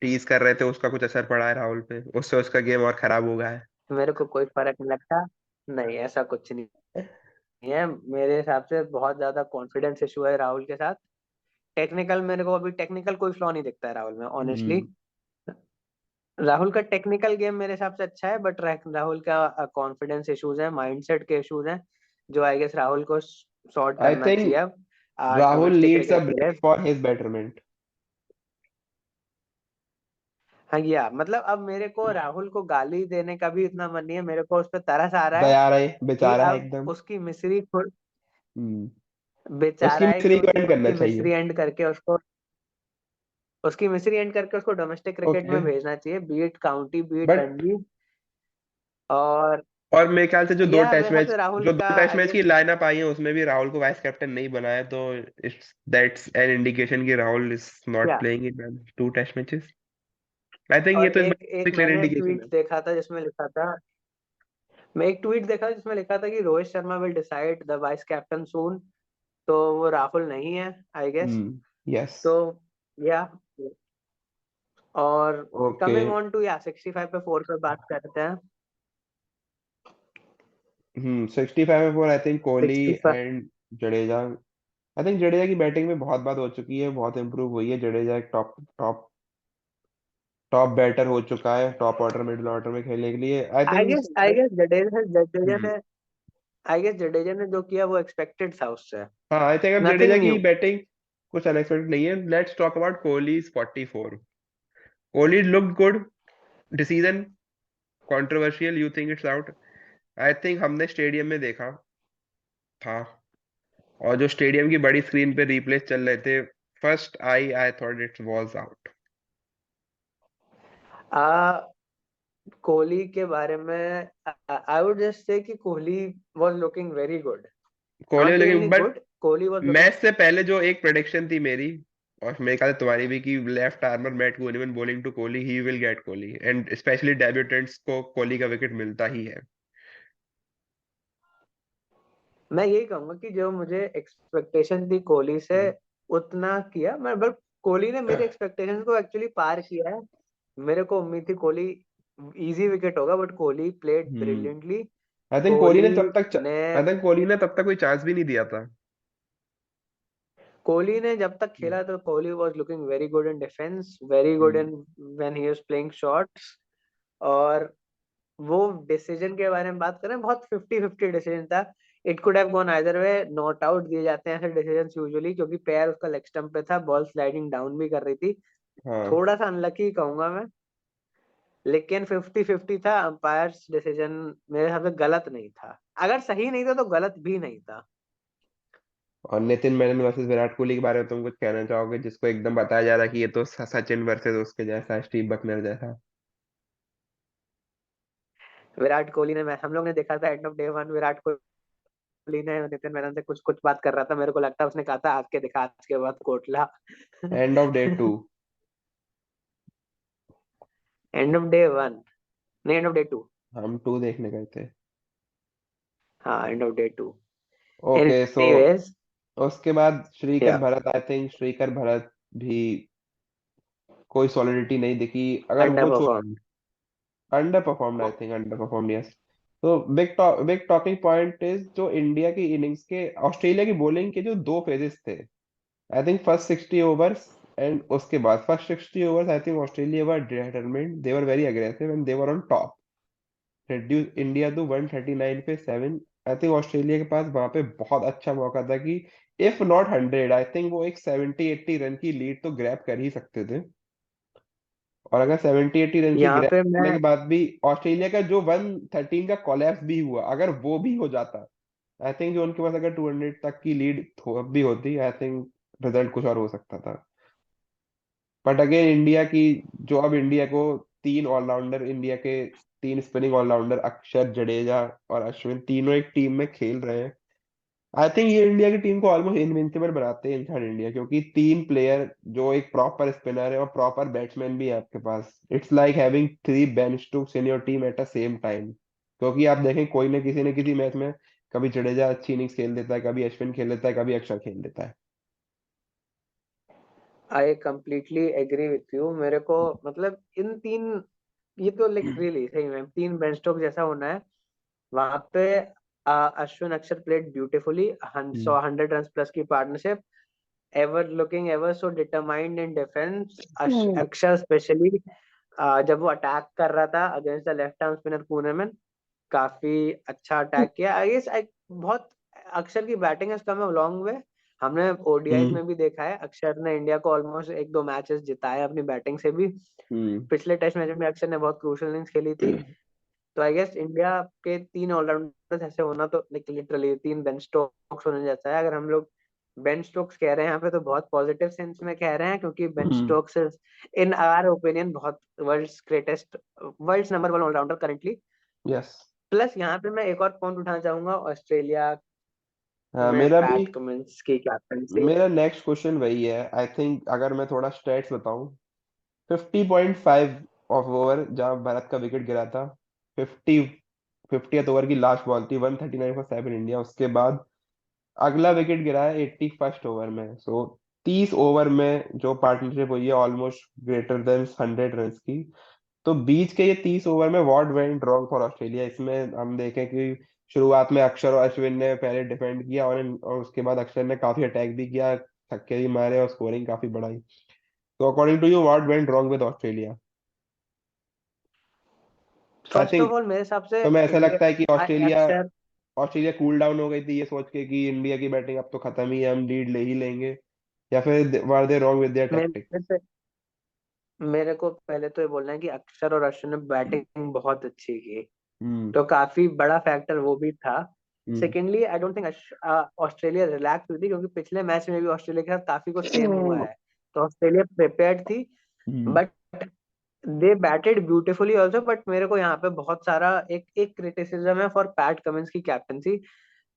टीज कर रहे थे, उसका कुछ असर पड़ा है राहुल पे, उससे उसका गेम और खराब हो गया है। मेरे को कोई फर्क नहीं लगता। नहीं, ऐसा कुछ नहीं है। मेरे हिसाब से बहुत ज्यादा कॉन्फिडेंस इशू है राहुल के साथ। टेक्निकल मेरे को अभी टेक्निकल कोई फ्लॉ नहीं दिखता है राहुल में, ऑनेस्टली। हम्म। राहुल का टेक्निकल गेम मेरे हिसाब से अच्छा है, बट राहुल का कॉन्फिडेंस इश्यूज है, माइंडसेट के इश्यूज हैं, जो आई गेस राहुल को सॉर्ट आई करना थिंक चाहिए अब Rahul domestic needs a cricket के लिए। Break for his betterment. हाँ, या मतलब अब मेरे को राहुल को गाली देने का भी इतना मन नहीं है, मेरे को उस पर तरस आ रहा है दया रहे कि बेचारा है अब एकदम। उसकी मिस्री खुद हम्म। उसकी बेचारा है कि मिस्री को उनकी एंड खुद करना की चाहिए। मिस्री एंड करके उसको डोमेस्टिक क्रिकेट ओके। में भेजना चाहिए, be it county be it but Ranji. और और मेरे ख्याल से या मेरे हिसाब से राहुल जो का दो टेस्ट आई मैच की गेस, लाइनअप आई है, उसमें भी राहुल को वाइस कैप्टन नहीं बनाया, तो इट्स दैट्स एन इंडिकेशन कि राहुल इज नॉट क्या। Playing in 2 test matches. I think ये और तो एक एक क्लियर मैंने इंडिकेशन ट्वीट है। देखा था जिसमें लिखा था, मैं एक ट्वीट देखा जिसमें लिखा था कि Rohit Sharma will decide the vice captain soon. तो वो राहुल नहीं है, आई गेस। यस। तो या और ओके। कमिंग ऑन टू, या 65 पे 4 पे बात करते हैं। 65 for 4 I think Kohli 65। And Jadeja. I think Jadeja की बैटिंग में बहुत बात हो चुकी है, बहुत इंप्रूव हुई है। जडेजा एक टॉप टॉप टॉप बैटर हो चुका है, टॉप ऑर्डर मिडिल ऑर्डर में खेलने के लिए I I think. Guess I guess Jadeja hmm. ने आई गेस जडेजा ने जो किया वो एक्सपेक्टेड था उससे। हाँ, आई थिंक अब जडेजा नथिंग की न्यू। बैटिंग कुछ अनएक्सपेक्टेड नहीं है। Let's talk about Kohli's 44। Kohli looked good. Decision controversial, you think it's out? I think हमने स्टेडियम में देखा था, और जो स्टेडियम की बड़ी स्क्रीन पे रिप्लेस चल रहे थे, first I thought it was out. Kohli के बारे में आई वुड जस्ट से कि Kohli was looking very good, Kohli not लेकिन really but good, Kohli was looking. Match से पहले जो एक प्रेडिक्शन थी मेरी, और मेरे ख्याल से तुम्हारी भी, कि left armer Matt Kuhnemann bowling to Kohli, he will get Kohli, and specially debutants को कोहली का विकेट मिलता ही है। मैं यही कहूंगा कि जो मुझे एक्सपेक्टेशन थी कोहली से, उतना किया मैं, बट कोहली ने मेरे एक्सपेक्टेशंस को एक्चुअली पार किया है। मेरे को उम्मीद थी कोहली इजी विकेट होगा, but Kohli played hmm. Brilliantly. I think Kohli ने कोहली तब तक ने आई थिंक कोहली ने तब तक कोई चांस भी नहीं दिया था। कोहली ने जब तक खेला तो Kohli was looking very good in defence, very good hmm. In when he was playing shots. और वो डिसीजन के बारे में बात करें, बहुत 50-50 डिसीजन था। It could have gone either way, not out दिए जाते हैं ऐसे डिसीजन यूजुअली, क्योंकि पैर उसका लेग स्टंप पे था, बॉल स्लाइडिंग डाउन भी कर रही थी, हाँ थोड़ा सा अनलकी कहूंगा मैं, लेकिन 50-50 था। अंपायर्स डिसीजन मेरे हिसाब से गलत नहीं था, अगर सही नहीं था तो गलत भी नहीं था। और नितिन मेनन वर्सेस विराट कोहली के बारे में तुम कुछ कहना चाहोगे, जिसको एकदम बताया जा रहा है कि ये तो सचिन वर्सेस उसके जैसा है, स्टीव बकनर जैसा। विराट कोहली ने, मैं हम लोग ने देखा था end of day 1, Virat Kohli ने नितिन मेनन से कुछ कुछ बात कर रहा था, मेरे को लगता है उसने कहा था आज के दिखा, आज के बाद Kotla. End of day 2। End of day 1, नहीं एंड ऑफ डे 2। हम 2 देखने गए थे। हाँ end of day 2। Okay so anyways, उसके बाद श्रीकर या भरत, आई थिंक श्रीकर भरत भी कोई सॉलिडिटी नहीं दिखी। अगर अंडर वो perform. Under performed, I think under performed, yes. तो बिग टॉकिंग पॉइंट इज जो इंडिया की इनिंग्स के, ऑस्ट्रेलिया की बॉलिंग के जो दो फेजेस थे, I think first 60 overs and उसके बाद first 60 overs, I think Australia were determined, they were very aggressive and they were on top. Reduce India to 139 पे 7। आई थिंक ऑस्ट्रेलिया के पास वहां पे बहुत अच्छा मौका था कि इफ नॉट 100, आई थिंक वो एक 70-80 रन की लीड तो ग्रैब कर ही सकते थे। और अगर 70-80 रन की यहाँ ग्रैब पे करने मैं के बाद भी ऑस्ट्रेलिया का जो 113 का कोलैप्स भी हुआ, अगर वो भी हो जाता, आई थिंक जो उनके पास अगर 200 तक की लीड भी होती, आई थिंक रिजल्ट कुछ और हो सकता था। बट अगेन इंडिया की, जो अब इंडिया को तीन ऑलराउंडर, इंडिया के तीन स्पिनिंग ऑलराउंडर अक्षर, जडेजा और अश्विन, तीनों एक टीम में खेल रहे हैं। आई थिंक ये इंडिया की टीम को ऑलमोस्ट इनविंसिबल बनाते हैं इनसाइड इंडिया, क्योंकि तीन प्लेयर जो एक प्रॉपर स्पिनर है और प्रॉपर बैट्समैन भी है आपके पास, it's like having 3 Ben Stokes in your team at the same time. क्योंकि आप देखें कोई न किसी मैच में कभी जडेजा अच्छी इनिंग्स खेल देता है, कभी अश्विन खेल देता है, कभी अक्षर खेल देता है। I completely agree with you. मेरे को मतलब इन तीन, ये तो लाइक रियली सही में तीन बेन स्टोक जैसा होना है वहां पे। अश्विन अक्षर प्लेड ब्यूटिफुली, हम्म 100 रन प्लस की partnership, ever looking ever so determined in defence. अक्षर स्पेशली जब वो अटैक कर रहा था against the left arm spinner Pune में, काफी अच्छा अटैक किया। आई गेस बहुत अक्षर की बैटिंग है कम लॉन्ग वे। हमने ओडीआईस हम्म में भी देखा है अक्षर ने इंडिया को ऑलमोस्ट एक दो मैचेस जिताए अपनी बैटिंग से भी। हम्म पिछले टेस्ट मैच में अक्षर ने बहुत क्रूशियल इनिंग्स खेली थी। तो आई गेस इंडिया के तीन ऑलराउंडर्स ऐसे होना तो लिटरली तीन बेन स्टोक्स होने जैसा है। अगर हम लोग बेन स्टोक्स कह रहे हैं यहाँ पे तो बहुत पॉजिटिव सेंस में कह रहे हैं, क्योंकि Ben hmm Stokes is in our opinion बहुत world's greatest, world's number 1 allrounder currently. Yes. Plus यहाँ पे मैं एक और पॉइंट उठाना चाहूंगा, ऑस्ट्रेलिया हाँ में मेरा भी, पैट कमिंस की कैप्टनसी। मेरा नेक्स्ट क्वेश्चन वही है। आई थिंक अगर मैं थोड़ा स्टेट्स बताऊं, 50.5 ऑफ ओवर जहां भारत का विकेट गिरा था, 50th ओवर की लास्ट बॉल थी, 139 फॉर 7 इंडिया। उसके बाद अगला विकेट गिरा है 81st ओवर में। सो 30 ओवर में जो पार्टनरशिप हुई है ऑलमोस्ट ग्रेटर देन 100 रन की। तो बीच के ये 30 ओवर में what went wrong for Australia, इसमें हम देखें कि शुरुआत में अक्षर और अश्विन ने पहले डिफेंड किया और उसके बाद अक्षर ने काफी अटैक भी किया, छक्के भी मारे और स्कोरिंग काफी बढ़ाई। तो according to you what went wrong with Australia? I first of think all मेरे हिसाब से तुम्हें ऐसा इंडिया, लगता है कि ऑस्ट्रेलिया अक्षर, ऑस्ट्रेलिया कूल डाउन हो गई थी ये सोच के कि इंडिया की बैटिंग अब तो खत्म ही है, हम लीड ले ही लेंगे, या फिर वर दे रॉन्ग विद देयर टैक्टिक्स? मेरे को पहले तो ये बोलना है कि अक्षर और अश्विन ने बैटिंग बहुत अच्छी की, हम्म तो काफी बड़ा फैक्टर वो भी था। Hmm secondly I don't think Australia relax हुई थी, क्योंकि पिछले मैच में भी ऑस्ट्रेलिया के साथ काफी कुछ सेम हुआ है। तो ऑस्ट्रेलिया प्रिपेयर्ड थी, hmm but they batted beautifully also. But मेरे को यहाँ पे बहुत सारा एक एक क्रिटिसिज्म है फॉर पैट कमिंस की कैप्टनसी।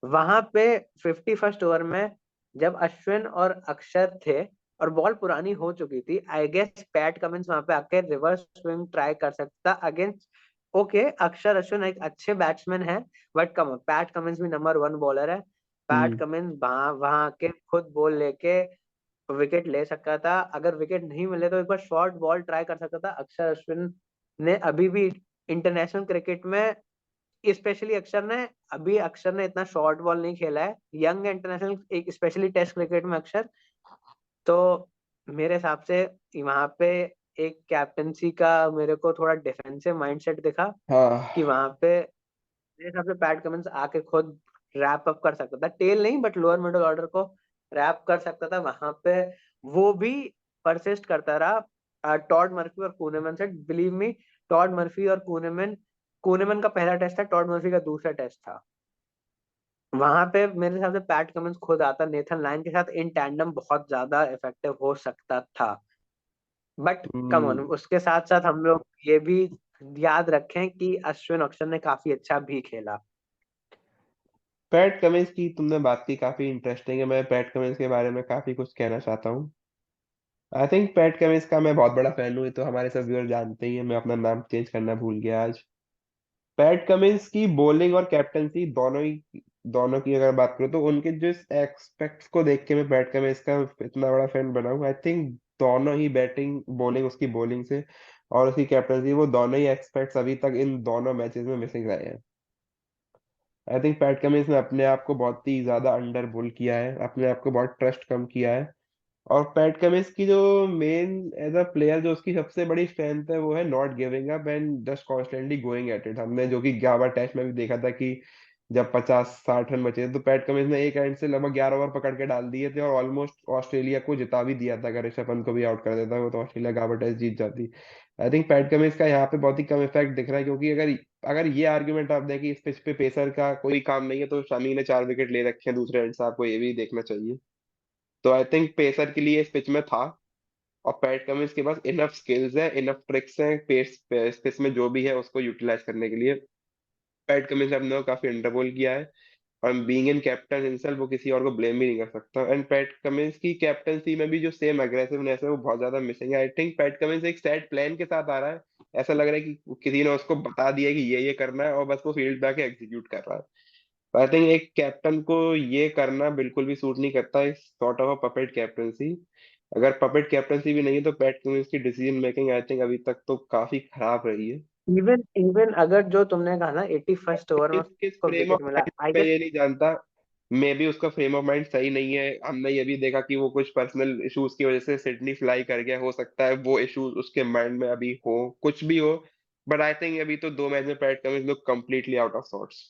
वहां पे 51st ओवर में जब अश्विन और अक्षर थे और बॉल पुरानी हो चुकी थी, आई गेस पैट कमिंस वहां पे आके रिवर्स स्विंग ट्राई कर सकता अगेंस्ट, ओके अक्षर अश्विन एक अच्छे बैट्समैन है, बट कम पैट कमिंस भी नंबर 1 बॉलर है। पैट हम्म कमिंस वहां वहां आके खुद बॉल लेके विकेट ले सकता था। अगर विकेट नहीं मिले तो एक बार शॉर्ट बॉल ट्राई कर सकता था। अक्षर अश्विन ने अभी भी इंटरनेशनल क्रिकेट में, स्पेशली अक्षर ने इतना शॉर्ट बॉल नहीं खेला है यंग इंटरनेशनल, एक स्पेशली टेस्ट क्रिकेट में अक्षर। तो मेरे हिसाब से वहां पे एक कैप्टनसी का मेरे को थोड़ा डिफेंसिव माइंडसेट दिखा, कि हाँ वहां पे मेरे हिसाब से पैट कमिंस आके खुद रैप अप कर सकता था, टेल नहीं बट लोअर मिडिल ऑर्डर को रैप कर सकता था वहां पे। वो भी परसिस्ट करता रहा। टॉड मर्फी और कूनेमैन से। बिलीव मी, टॉड मर्फी और कूनेमैन का पहला टेस्ट था, टॉड मर्फी का दूसरा टेस्ट था। वहां पे मेरे हिसाब से पैट कमिंस खुद आता नेथन लायन के साथ इन टैंडम बहुत ज्यादा इफेक्टिव हो सकता था। बट कम ऑन, हम्म। उसके साथ साथ हम लोग ये भी याद रखें कि अश्विन अक्षर ने काफी अच्छा भी खेला। पैट कमिंस की तुमने बात की, काफी इंटरेस्टिंग है। मैं पैट कमिंस के बारे में काफी कुछ कहना चाहता हूँ। आई थिंक पैट कमिंस का मैं बहुत बड़ा फैन हूँ, ये तो हमारे सब व्यूअर जानते ही हैं। मैं अपना नाम चेंज करना भूल गया आज। पैट कमिंस की बॉलिंग और कैप्टनसी दोनों की अगर बात करूँ तो उनके जो एक्सपेक्ट्स को देख के मैं पैट कमिंस का इतना बड़ा फैन बना हूँ। आई थिंक दोनों ही बैटिंग बॉलिंग, उसकी बॉलिंग से और उसकी कैप्टनसी, वो दोनों ही एक्सपेक्ट्स अभी तक इन दोनों मैचेस में मिसिंग रहे हैं। आई थिंक पैट कमिंस ने अपने आप को बहुत ही ज्यादा अंडर बुल किया है, अपने आप को बहुत ट्रस्ट कम किया है। और पैट कमिंस की जो मेन एज अ प्लेयर जो उसकी सबसे बड़ी स्ट्रेंथ है वो है not giving up and just constantly going at it. हमने जो कि 11 टेस्ट में भी देखा था कि जब 50-60 रन बचे थे तो पैट कमिंस ने एक एंड से लगभग 11 ओवर पकड़ के डाल दिए थे और ऑलमोस्ट ऑस्ट्रेलिया को जिता भी दिया था। अगर ऋषभ पंत को भी आउट कर देता वो तो ऑस्ट्रेलिया 11 टेस्ट जीत जाती। आई थिंक पैट कमिंस का यहाँ पे बहुत ही कम इफेक्ट दिख रहा है, क्योंकि अगर अगर ये आर्ग्यूमेंट आप दें कि इस पिच पे पेसर का कोई काम नहीं है, तो शमी ने 4 विकेट ले रखे हैं दूसरे एंड से, आपको ये भी देखना चाहिए। तो आई थिंक पेसर के लिए इस पिच में था, और पैट कमिंस के पास इनफ स्किल्स है, इनफ ट्रिक्स हैं पेस पेस में जो भी है उसको यूटिलाइज करने के लिए। पैट कमिंस ने अपने को काफी अंडरबोल किया है, और बीइंग इन कैप्टन हिमसेल्फ वो किसी और को ब्लेम भी नहीं कर सकता। एंड पैट कमिंस की कैप्टनसी में भी जो सेम अग्रेसिवनेस है वो बहुत ज्यादा मिसिंग है। आई थिंक पैट कमिंस एक सेट प्लान के साथ आ रहा है, ऐसा लग रहा है कि किसी ने उसको बता दिया कि ये करना है और बस वो फील्ड पे आके एग्जीक्यूट कर रहा है। आई थिंक एक कैप्टन को ये करना बिल्कुल भी सूट नहीं करता, इस sort of a puppet captaincy. अगर पपेट कैप्टनसी भी नहीं है तो पैट कमिंस की डिसीजन मेकिंग आई थिंक अभी तक तो काफी खराब रही है। इवन इवन अगर जो तुमने कहा ना 81st ओवर में किस उसको फ्रेम ऑफ विकेट मिला, माइंड, आई मैं गेस। ये नहीं जानता। मे भी उसका फ्रेम ऑफ माइंड सही नहीं है, हमने ये भी देखा कि वो कुछ पर्सनल इश्यूज की वजह से सिडनी फ्लाई कर गया, हो सकता है वो इश्यूज उसके माइंड में अभी हो, कुछ भी हो। बट आई थिंक अभी तो 2 मैच में Pat Cummins look completely out of sorts.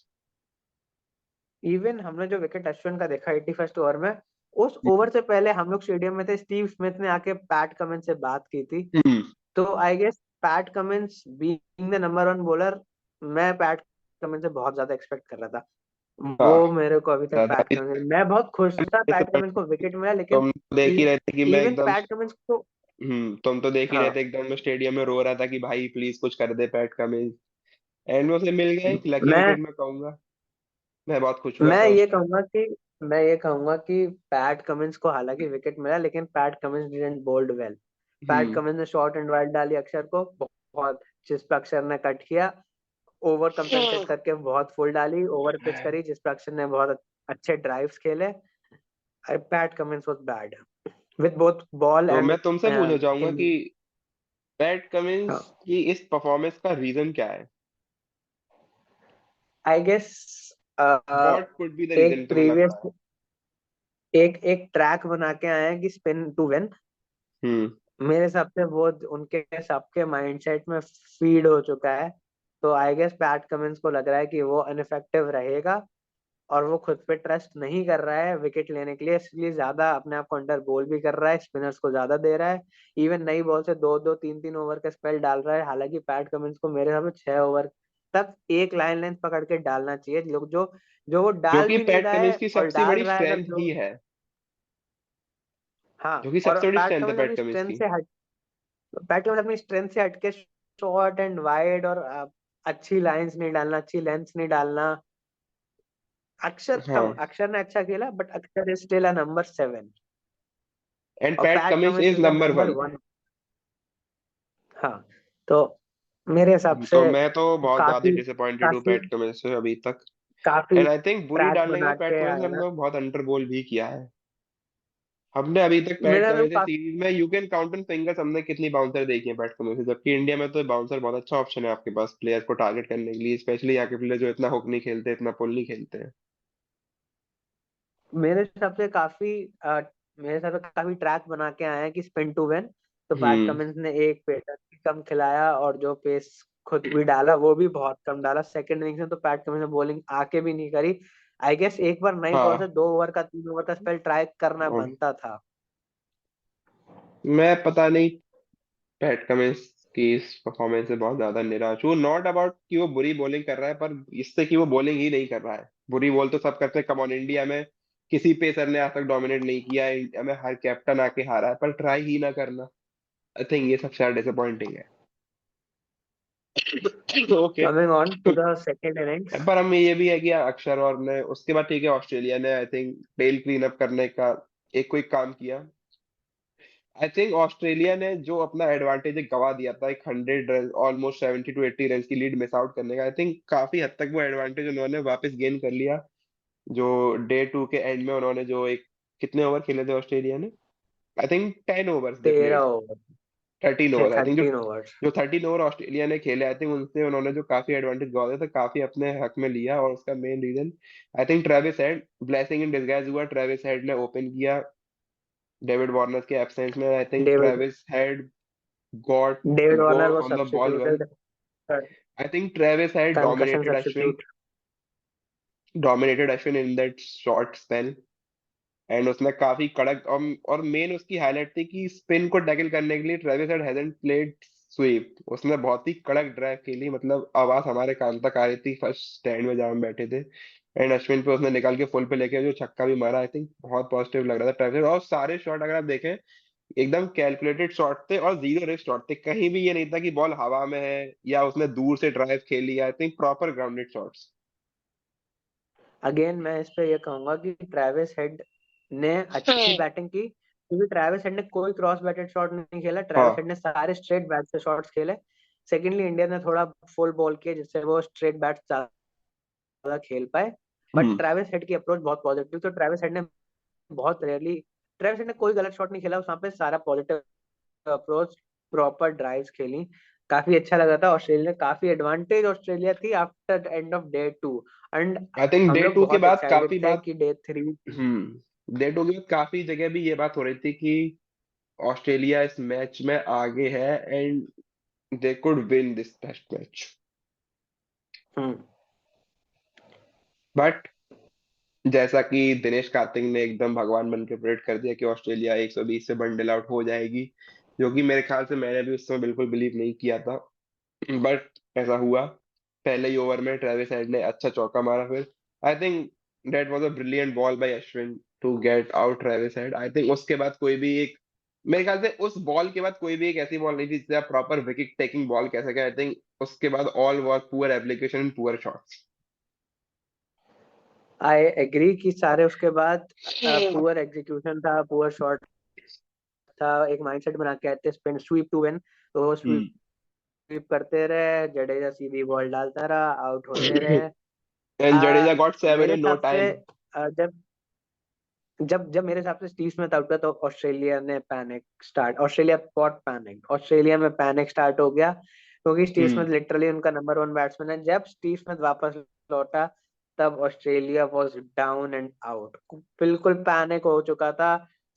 Even हमने जो विकेट अश्विन का देखा 81st ओवर में, उस ओवर से पहले हम लोग स्टेडियम में थे, स्टीव स्मिथ ने आके पैट कमिंस से बात की थी। हम्म। तो I guess Pat Cummins being the number one bowler, मैं पैट कमिंस से बहुत ज्यादा एक्सपेक्ट कर रहा था। हाँ, वो मेरे को अभी तक ज्यादा पैट अभी कमिंस, मैं बहुत खुश था पैट कमिंस को विकेट मिला, लेकिन तुम तो देख ही रहे थे कि मैं इवन एकदम, पैट कमिंस को। तुम तो देख ही रहे हाँ, थे एकदम, मैं स्टेडियम में रो रहा था कि भाई प्लीज कुछ कर दे पैट कमिंस। एंड में उसे मिल गया एक लकी मैं विकेट, मैं कहूंगा। मैं बहुत खुश हुआ मैं था ये उस। कहूंगा कि मैं ये कहूंगा कि पैट कमिंस को हालांकि विकेट मिला, लेकिन Pat Cummins didn't bowled well. Pat hmm. Cummins ने शॉर्ट एंड वाइड डाली अक्षर को बहुत, जिस पे अक्षर ने कट किया। ओवर कंपेंसेट करके बहुत फुल डाली, ओवर पिच करी जिस पे अक्षर ने बहुत अच्छे ड्राइव्स खेले। PAT Cummins was bad with both ball तो एंड मैं तुमसे पूछना चाहूंगा इन। कि पैट कमिंस की इस परफॉर्मेंस का रीजन क्या है? I guess what could be the एक रीजन तुम्हें लगता प्रीवियस है? एक एक ट्रैक बना के आए हैं कि स्पिन टू विन। हम्म। मेरे हिसाब से वो उनके सबके माइंडसेट में फीड हो चुका है। तो आई गेस पैट कमिंस को लग रहा है कि वो इनफेक्टिव रहेगा, और वो खुद पे ट्रस्ट नहीं कर रहा है विकेट लेने के लिए, इसलिए ज्यादा अपने आप को अंडर बॉल भी कर रहा है, स्पिनर्स को ज्यादा दे रहा है। इवन नई बॉल से 2-2 3-3 ओवर का स्पेल डाल रहा है। हालांकि पैट कमिंस को मेरे हिसाब से 6 ओवर तक एक लाइन लेंथ पकड़ के डालना चाहिए, लोग जो जो वो जो डाल कि भी नहीं पैट रहा कमिंस है की और सबसे डाल बड़ी रहा है अगर स्ट्रेंथ जो। ही है, हाँ, जो कि और सबसे बड़ी पैट स्ट्रेंथ है कमिंस पैट अपनी कमिंस स्ट्रेंथ की। से बैटिंग में अपनी स्ट्रेंथ से हटके शॉर्ट एंड वाइड और अच्छी लाइंस नहीं डालना, अच्छी लेंथ्स नहीं डालना। हाँ। अक्षर ने अच्छा खेला, but Akshar is still a number 7, and और Pat Pat Cummins Cummins is is the number number 1। 1। हाँ, तो मेरे हिसाब तो से मैं तो बहुत ज्यादा काफी डिसअपॉइंटेड हूँ काफी पैट कमिंस से अभी तक। काफी एंड आई थिंक बुरी ट्रैक डालने के बना बाद पैट के कमिंस ने आया। हमने बहुत अंडर बॉल भी किया है। हमने अभी तक पैट मेरा तो कमिंस से सीरीज में you can count on fingers हमने कितनी बाउंसर देखी है पैट कमिंस से, जबकि इंडिया में तो बाउंसर बहुत अच्छा ऑप्शन है आपके पास प्लेयर को टारगेट करने के लिए, स्पेशली यहाँ के प्लेयर जो इतना हुक नहीं खेलते, इतना पुल नहीं खेलते हैं। मेरे हिसाब से काफी मेरे हिसाब से काफी ट्रैक बना के आए हैं कि स्पिन टू विन। तो पैट हम्म। कमिंस ने एक पेस भी कम खिलाया, और जो पेस खुद भी डाला वो भी बहुत कम डाला। सेकंड इनिंग्स में तो पैट कमिंस ने बॉलिंग आके भी नहीं करी। आई गेस एक बार नई बॉल से हाँ। 2 ओवर का 3 ओवर का स्पेल ट्राई करना और बनता था। मैं पता नहीं, पैट कमिंस की इस परफॉर्मेंस से बहुत ज्यादा निराश हूँ। नॉट अबाउट कि वो बुरी बॉलिंग कर रहा है, पर इससे कि वो बॉलिंग ही नहीं कर रहा है। बुरी बॉल तो सब करते हैं, कम ऑन, इंडिया में किसी पेसर ने आज तक डोमिनेट नहीं किया है, इंडिया में हर कैप्टन आके हारा है, पर ट्राई ही ना करना। आई थिंक ये सबसे ज्यादा डिसअपॉइंटिंग है। Okay. Coming on to the second innings, पर हम ये भी है कि अक्षर और ने उसके बाद ठीक है, ऑस्ट्रेलिया ने I think tail clean up करने का एक कोई काम किया। आई थिंक ऑस्ट्रेलिया ने जो अपना एडवांटेज गवा दिया था, एक 100 रन, ऑलमोस्ट 70 to 80 रन की लीड मिस आउट करने का, आई थिंक काफी हद तक वो एडवांटेज उन्होंने वापस गेन कर लिया। जो डे 2 के एंड में उन्होंने जो एक, कितने ओवर खेले थे ऑस्ट्रेलिया ने? I think 10 overs they 13 over 13 over. I think जो 13 ओवर। 13 ओवर ऑस्ट्रेलिया ने खेले, आई थिंक उनसे उन्होंने जो काफी एडवांटेज गवा दिया था, काफी अपने हक में लिया। और उसका main reason I think Travis Head, blessing in disguise हुआ। ट्रेविस हेड ने ओपन किया डेविड वार्नर के एब्सेंस में। I think David Travis Head got David go Warner was on the ball well. Substituted, I think Travis Head concussion substitute. Dominated Ashwin in that short spell. And उसने काफी कड़क, और main उसकी highlight थी कि spin को tackle करने के लिए Travis Head hasn't played sweep. उसने बहुत ही कड़क ड्राइव खेली, मतलब आवाज हमारे कान तक आ रही थी फर्स्ट स्टैंड में जहां हम बैठे थे। एंड अश्विन पे उसने निकाल के फुल पे लेके जो छक्का भी मारा, आई थिंक बहुत पॉजिटिव लग रहा था ट्रेविस। और सारे शॉट अगर आप देखें, एकदम कैलकुलेटेड शॉट थे और जीरो रिस्क शॉट थे। कहीं भी ये नहीं था कि बॉल हवा में है या उसने दूर से ड्राइव खेली। I think proper grounded shots. Again मैं इस पे ये कहूंगा कि ट्रेविस हेड ने अच्छी बैटिंग की, क्योंकि ट्रेविस हेड ने कोई क्रॉस बैटेड शॉट नहीं खेला। ट्रेविस हेड हाँ। ने सारे स्ट्रेट बैट से शॉट्स खेले। सेकेंडली इंडिया ने थोड़ा फुल बॉल किया, जिससे वो स्ट्रेट बैट ज्यादा खेल पाए। But hmm. ट्रेविस हेड की अप्रोच बहुत पॉजिटिव, तो ट्रेविस हेड ने बहुत रेयरली, ट्रेविस हेड ने कोई गलत शॉट नहीं खेला वहां पे, सारा पॉजिटिव अप्रोच, प्रॉपर ड्राइव्स खेली। काफी अच्छा लगा था। ऑस्ट्रेलिया काफी एडवांटेज ऑस्ट्रेलिया थी after end of day 2। And I think हम डे लोग 2 के बहुत बाद एक्साइटेड काफी थे बात, कि डे 3। डे 2 के बाद काफी जगह भी ये बात हो रही थी कि ऑस्ट्रेलिया इस मैच में आगे है and they could win this test match. Hmm. But जैसा कि दिनेश कार्तिक ने एकदम भगवान बन के प्रेडिक्ट कर दिया कि ऑस्ट्रेलिया 120 से बंडल आउट हो जाएगी, जो कि मेरे ख्याल से मैंने भी उस समय बिल्कुल बिलीव नहीं किया था, बट ऐसा हुआ। पहले ही ओवर में ट्रेविस हेड ने अच्छा चौका मारा। फिर I think that was a brilliant ball by Ashwin to get out Travis Head. I think उसके बाद कोई भी एक, मेरे ख्याल से उस बॉल के बाद कोई भी एक ऐसी बॉल नहीं थी जिसे आप प्रॉपर विकेट टेकिंग बॉल कह सके। आई थिंक उसके बाद all was poor application and poor shots. I agree कि सारे उसके बाद पुअर एग्जीक्यूशन था, पुअर शॉट था। एक माइंडसेट बना के आए थे स्पिन स्वीप टू विन, तो हम्म। स्वीप करते रहे, जडेजा सीधी बॉल डालता रहा, आउट होते रहे। एंड जडेजा गॉट 7 मेरे इन नो हिसाब से टाइम। जब जब जब मेरे हिसाब से स्टीव स्मिथ आउट हुआ, तो ऑस्ट्रेलिया में पैनिक स्टार्ट हो गया, क्योंकि स्टीव हम्म। स्मिथ लिटरली उनका नंबर 1 बैट्समैन है। जब स्टीव स्मिथ वापस लौटा, तब Australia was down and out, बिल्कुल पैनिक हो चुका था।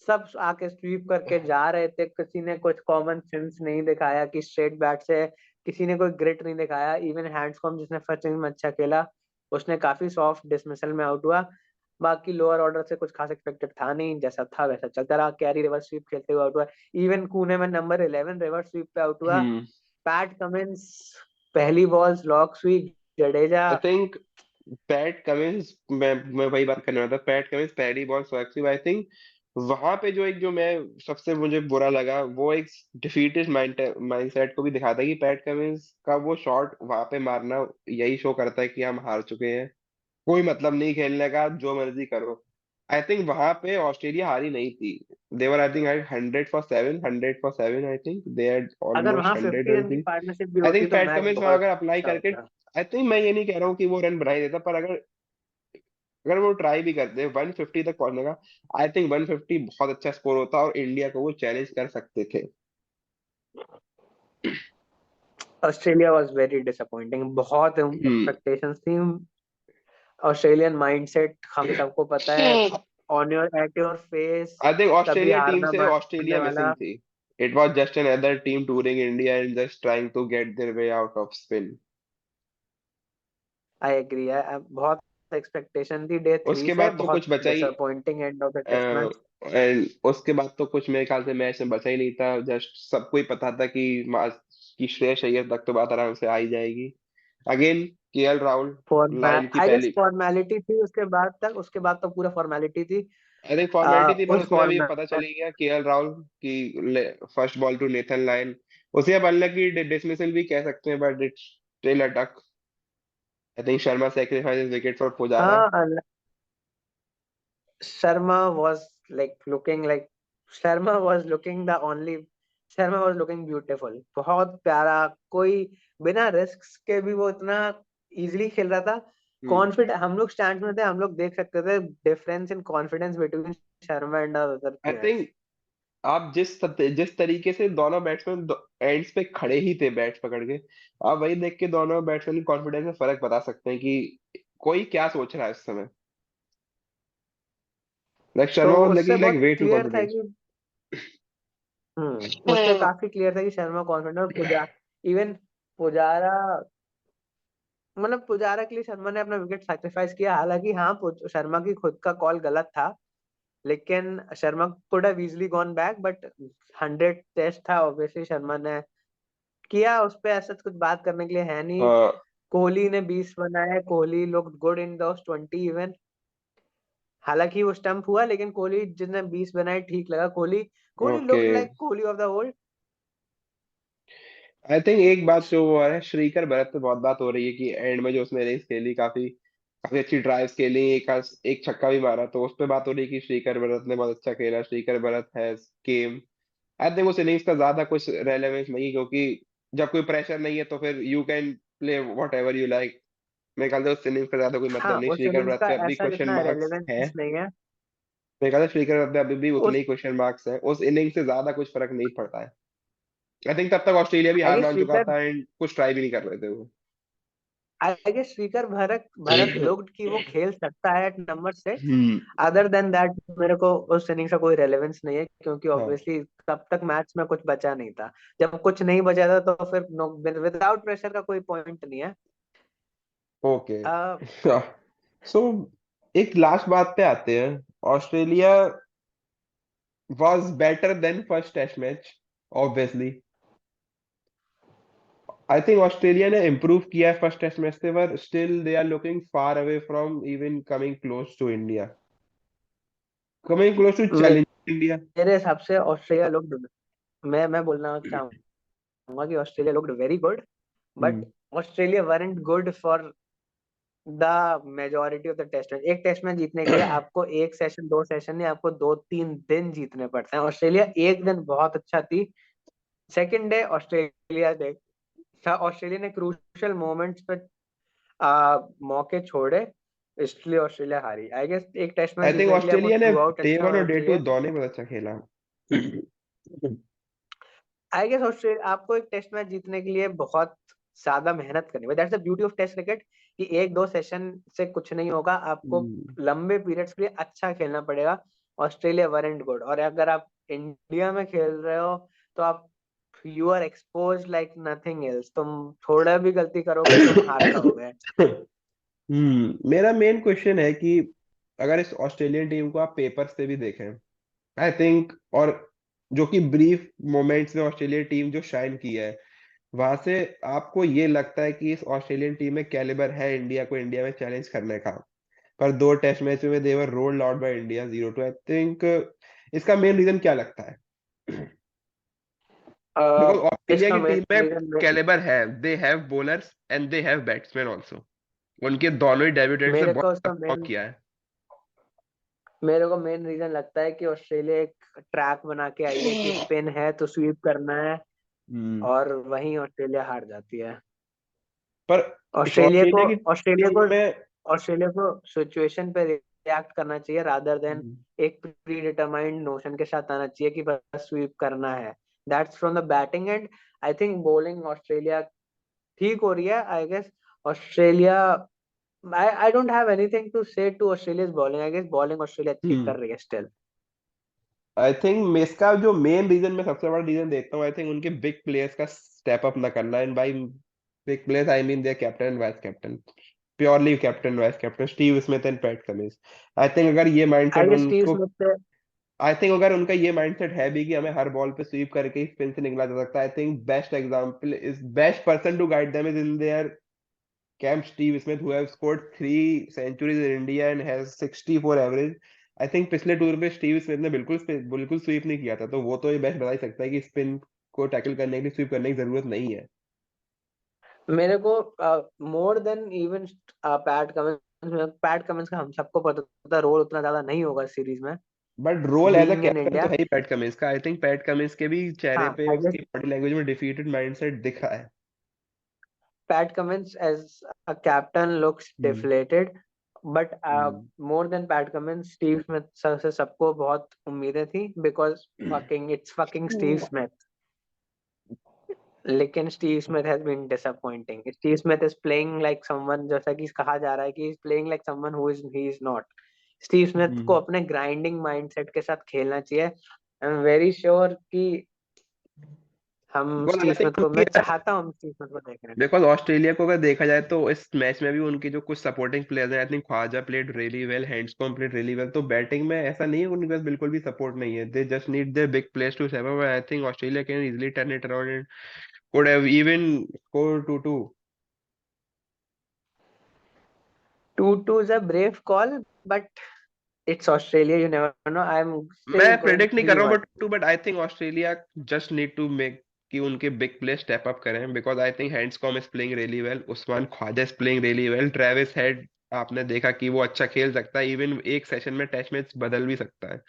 सब आके स्वीप करके जा रहे थे, किसी ने कुछ कॉमन सेंस नहीं दिखाया कि स्ट्रेट बैट से, किसी ने कोई ग्रिट नहीं दिखाया। इवन हैंड्सकॉम्ब, जिसने फर्स्ट इनिंग में अच्छा खेला, उसने काफी सॉफ्ट डिसमिसल में आउट हुआ। बाकी लोअर ऑर्डर से कुछ खास एक्सपेक्टेड था नहीं, जैसा था वैसा चलता रहा। कैरी रिवर्स स्वीप खेलते हुए आउट हुआ। इवन कूने में नंबर 11 रिवर्स स्वीप पे आउट हुआ। हम्म। पैट कमिंस पहली बॉल लॉक sweep, Jadeja. I think Pat Cummins, मैं वही बात करने वाला था। पैट कमिंस पहली बॉल स्वाक्सिव। आई थिंक वहां पे जो एक, जो मैं सबसे मुझे बुरा लगा, वो एक डिफीटेड माइंडसेट को भी दिखाता है कि पैट कमिंस का वो शॉट वहां पे मारना यही शो करता है कि हम हार चुके हैं, कोई मतलब नहीं खेलने का, जो मर्जी करो। आई थिंक वहां पे ऑस्ट्रेलिया हारी नहीं थी। They were I think 100 for 7, 100 for 7। I think they had अगर ऑलमोस्ट वहां 100 50 रन। रन की पार्टनरशिप भी आई होती थिंक तो पैट मैच कमिंस वहां बहुत अगर अप्लाई अच्छा करके, होता। आई थिंक मैं ये नहीं कह रहा हूँ कि वो रन बना ही देता, पर अगर अगर वो ट्राई भी करते 150 तक पहुंचने का, आई थिंक 150 बहुत अच्छा स्कोर होता और इंडिया को वो चैलेंज कर सकते थे। ऑस्ट्रेलिया वाज वेरी डिसअपॉइंटिंग, बहुत हम्म। एक्सपेक्टेशंस थी। ऑस्ट्रेलियन माइंडसेट हम सबको पता है, on your at your face, I think कभी ऑस्ट्रेलिया टीम हारना से मानने ऑस्ट्रेलिया वाला। मिसिंग थी। It was just another team touring India and just trying to get their way out of spin. I agree है, बहुत एक्सपेक्टेशन थी day 3 उसके से। बाद तो बहुत कुछ बचा ही, disappointing end of the test match. And उसके बाद तो कुछ मेरे ख्याल से मैच में बचा ही नहीं था, जस्ट सबको ही पता था कि श्रेयस अय्यर तक तो बात आराम से आ ही जाएगी। अगेन केएल राहुल, लाइन की आई गेस पहली, फॉर्मेलिटी थी उसके बाद तो पूरा फॉर्मेलिटी थी। आई थिंक फॉर्मेलिटी थी, पर उस उसमें अभी पता फॉर्मेट चली गया केएल राहुल की first ball to Nathan Lyon, उसे अब अनलकी डिसमिसल भी कह सकते हैं, but it's still a duck. I think Sharma sacrifices wicket for Pujara. हाँ, Sharma was like looking like Sharma was looking the only Sharma was looking beautiful, बहुत प्यारा। कोई बिना रिस्क के भी वो इतना इजीली खेल रहा था। कॉन्फिडेंट, हम लोग स्टैंड में थे, हम लोग देख सकते थे difference in confidence between Sharma and other I think players. आप जिस तरीके से दोनों बैट्समैन एंड्स पे खड़े ही थे बैट्स पकड़ के, आप वही देख के दोनों बैट्समैन की कॉन्फिडेंस में फर्क बता सकते हैं कि कोई क्या सोच रहा है इस समय। लाइक तो शर्मा वाज उससे लुकिंग लाइक बहुत वे टू क्लियर था कॉन्फिडेंस। कि उससे काफी क्लियर था कि शर्मा कॉन्फिडेंट और इवन पुजारा, मतलब पुजारा के लिए शर्मा ने अपना विकेट सैक्रिफाइस किया। हालांकि हाँ, शर्मा की खुद का कॉल गलत था, लेकिन Sharma could have easily gone back, but 100 test था, ऑब्वियसली शर्मा ने किया। उस पे ऐसा कुछ बात करने के लिए है नहीं। कोहली ने 20 बनाए, Kohli looked good in those 20 even. हालांकि वो स्टंप हुआ, लेकिन कोहली जिसने 20 बनाए ठीक लगा। Kohli Kohli okay, looked like Kohli of the old. I think एक बात जो वो है, श्रीकर भरत पे बहुत बात हो रही है कि एंड में जो उसने रेस खेली, काफी काफी अच्छी ड्राइव्स खेली, एक छक्का भी मारा, तो उस पे बात हो रही है कि श्रीकर भरत ने बहुत अच्छा खेला, Srikar Bharat has came. I think उस इनिंग्स का ज्यादा कुछ रेलेवेंस नहीं, क्योंकि जब कोई प्रेशर नहीं है तो फिर you can play what ever you like. मेरे ख्याल से उस इनिंग्स का ज्यादा कोई हाँ, मतलब नहीं, उस श्रीकर इनिंग्स भरत का पे अभी ऐसा क्वेश्चन इतना मार्क्स है। रेलेवेंस नहीं है। मेरे ख्याल से श्रीकर भरत पे अभी भी उतने उस ही क्वेश्चन मार्क्स है, उस इनिंग्स से ज्यादा कुछ फर्क नहीं पड़ता है। आई थिंक तब तक ऑस्ट्रेलिया भी आई हार गेस मान चुका श्रीकर था एंड कुछ ट्राई भी नहीं कर रहे थे वो। I guess Srikar Bharat looked कि वो खेल सकता है at number 6। Hmm. Other than that मेरे को उस इनिंग्स का कोई रेलेवेंस नहीं है, क्योंकि हाँ। ऑब्वियसली तब तक मैच में कुछ बचा नहीं था। जब कुछ नहीं बचा था तो फिर विदाउट प्रेशर का कोई पॉइंट नहीं है। ओके। अ, सो एक लास्ट बात पे आते हैं। Australia was better than first test match, obviously. I think Australia ने इम्प्रूव किया है फर्स्ट टेस्ट मैच से, पर still they are looking far away from even coming close to India, coming close to challenge India. मेरे हिसाब से Australia looked, मैं बोलना चाहूंगा कि Australia looked very good, but hmm. Australia weren't good for the majority of the test match. एक test match जीतने के लिए आपको एक सेशन, दो सेशन नहीं, आपको 2-3 दिन जीतने पड़ते हैं। ऑस्ट्रेलिया एक दिन बहुत अच्छा थी, सेकंड डे ऑस्ट्रेलिया ने क्रूशियल मोमेंट्स पे मौके छोड़े, इसलिए ऑस्ट्रेलिया हारी। आई गेस एक टेस्ट मैच आई थिंक जीतने के लिए आपको ऑस्ट्रेलिया ने थ्रू आउट डे अच्छा वन और होना डे टू चाहिए। दोनों बहुत अच्छा खेला। आई गेस ऑस्ट्रेलिया आपको एक टेस्ट मैच जीतने के लिए बहुत ज्यादा मेहनत करनी है। That's the beauty of test cricket, कि एक दो सेशन से कुछ नहीं होगा, आपको हम्म। लंबे पीरियड्स के लिए अच्छा खेलना पड़ेगा। ऑस्ट्रेलिया वरेंट गुड, और अगर आप इंडिया में खेल रहे हो तो आप you are expose like nothing else. तुम थोड़ा भी गलती करोगे तुम हार जाओगे। मेरा मेन क्वेश्चन है कि अगर इस ऑस्ट्रेलियन टीम को आप पेपर से भी देखें, आई थिंक, और जो कि ब्रीफ मोमेंट्स में ऑस्ट्रेलियन टीम जो शाइन की है, वहां से आपको ये लगता है कि इस ऑस्ट्रेलियन टीम में कैलिबर है इंडिया को इंडिया में चैलेंज करने का। पर दो टेस्ट मैच में they were rolled out by India 0-2। I think इसका मेन रीजन क्या लगता है? बिकॉज ऑस्ट्रेलिया इसका की टीम मेन में रीजन, कैलिबर है, they have bowlers and they have batsman also. उनके दोनों ही डेब्यूटेंट्स ने मेरे बहुत को अच्छा उसका परफॉर्म मेन किया है। मेरे को मेन रीजन लगता है कि ऑस्ट्रेलिया एक ट्रैक बना के आई है कि स्पिन है तो स्वीप करना है, हम्म। और वहीं ऑस्ट्रेलिया हार जाती है। पर इस ऑस्ट्रेलिया को ऑस्ट्रेलिया की ऑस्ट्रेलिया को टीम में ऑस्ट्रेलिया को सिचुएशन पे रिएक्ट करना चाहिए, रादर देन एक प्री डिटरमाइंड नोशन के साथ आना चाहिए कि बस स्वीप करना है। That's from the batting end. I think bowling Australia ठीक हो रही है। I guess Australia, I don't have anything to say to Australia's bowling. I guess bowling Australia अच्छी हम्म कर रही है स्टिल। आई थिंक इसका जो मेन रीजन, मैं सबसे बड़ा रीजन देखता हूँ, आई थिंक उनके बिग प्लेयर्स का स्टेप अप ना करना। And by big players I mean there captain and vice captain, purely captain vice captain, Steve Smith and PAT Cummins. I think अगर ये आई माइंडसेट गेस स्टीव उनको, Smith I think अगर उनका ये mindset है भी कि हमें हर बॉल पे स्वीप करके ही स्पिन से निकला जा सकता है, I think best example is best person to guide them is in their camp Steve Smith, who have scored 3 centuries in India and has 64 average. I think पिछले टूर पे Steve Smith ने बिल्कुल SVEEP नहीं किया था, तो वो तो ये बेस्ट बता ही सकता है कि स्पिन को टैकल करने के लिए स्वीप करने की जरूरत नहीं है। मेरे को more than even PAT Cummins का हम सबको पता था रोल उतना ज्यादा नहीं होगा सीरीज में, but role as a being in captain तो इंडिया। है ही पैट कमिंस का। आई थिंक पैट कमिंस के भी चेहरे हाँ, पे आई गेस उसकी बॉडी लैंग्वेज में डिफीटेड माइंडसेट दिख रहा है। Pat Cummins as a captain looks hmm. Deflated, but hmm. More than Pat Cummins Steve Smith sir से सबको बहुत उम्मीदें थी, because it's fucking Steve Smith. लेकिन Steve Smith has been disappointing. Steve Smith is playing like someone, जैसा कि कहा जा रहा है कि is playing like someone who is he is not. Steve Smith को हम्म। अपने ग्राइंडिंग माइंडसेट के साथ खेलना चाहिए। आई एम वेरी श्योर कि हम because Steve I Smith think को, मैं चाहता हूँ हम स्टीव स्मिथ को देखने। बिकॉज ऑस्ट्रेलिया को अगर देखा जाए तो इस मैच में भी उनकी जो कुछ सपोर्टिंग प्लेयर्स हैं, I think Khawaja played really well, Handscomb played really well, तो बैटिंग में ऐसा नहीं है उनके पास बिल्कुल भी सपोर्ट नहीं है। They just need their big players to step up. I think Australia can easily turn it around and could have even score 2-2। 2-2 is a brave call, but it's Australia. You never know. I'm still मैं going predict नहीं कर रहा हूँ 3-1. But I think Australia just need to make कि उनके big play step up करें, because I think Handscomb is playing really well, Usman Khawaja is playing really well, Travis Head आपने देखा कि वो अच्छा खेल सकता है, इवन एक सेशन में टेस्ट मैच बदल भी सकता है।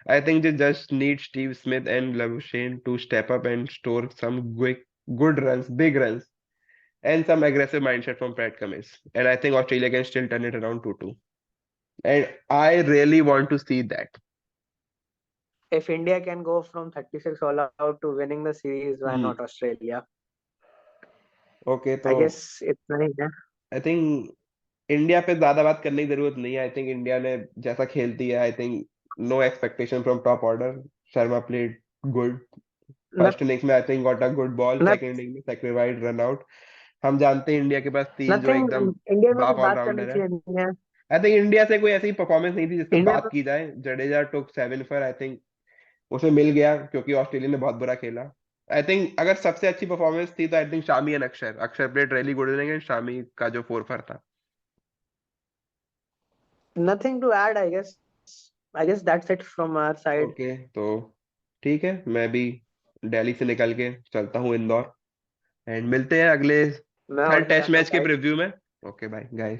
I think they just need Steve Smith and Labuschagne to step up and store some quick good runs, big runs and some aggressive mindset from Pat Cummins. And I think Australia can still turn it around 2-2. And I really want to see that. If India can go from 36 all out to winning the series, why Hmm. not Australia? Okay, तो I guess इतना ही है. I think India पे ज्यादा बात करने की जरूरत नहीं है। आई थिंक इंडिया ने जैसा खेलती है, I think no expectation from top order. Sharma played good Not, first innings में, I think got a good ball, not, second inning में सेक्रीफाइड रन आउट। हम जानते हैं इंडिया के पास तीन जो nothing. एकदम इंडिया में कुछ बाप बात करनी ऑलराउंडर है। चाहिए नहीं है. आई थिंक इंडिया से कोई ऐसी परफॉर्मेंस नहीं थी जिस पे इंडिया बात में की जाए। जडेजा टुक 7 फॉर, आई थिंक उसे मिल गया क्योंकि ऑस्ट्रेलिया ने बहुत बुरा खेला। आई थिंक अगर सबसे अच्छी परफॉर्मेंस थी तो आई थिंक शामी एंड अक्षर, अक्षर played really good inning and Shami का जो 4 फॉर था। nothing to add. I guess that's it from our side. Okay, तो ठीक है, मैं भी दिल्ली से निकल के चलता हूँ इंदौर, एंड मिलते हैं अगले मैं थर्ड और टेस्ट जाता हूँ मैच के भाई. प्रीव्यू में। Okay bye guys.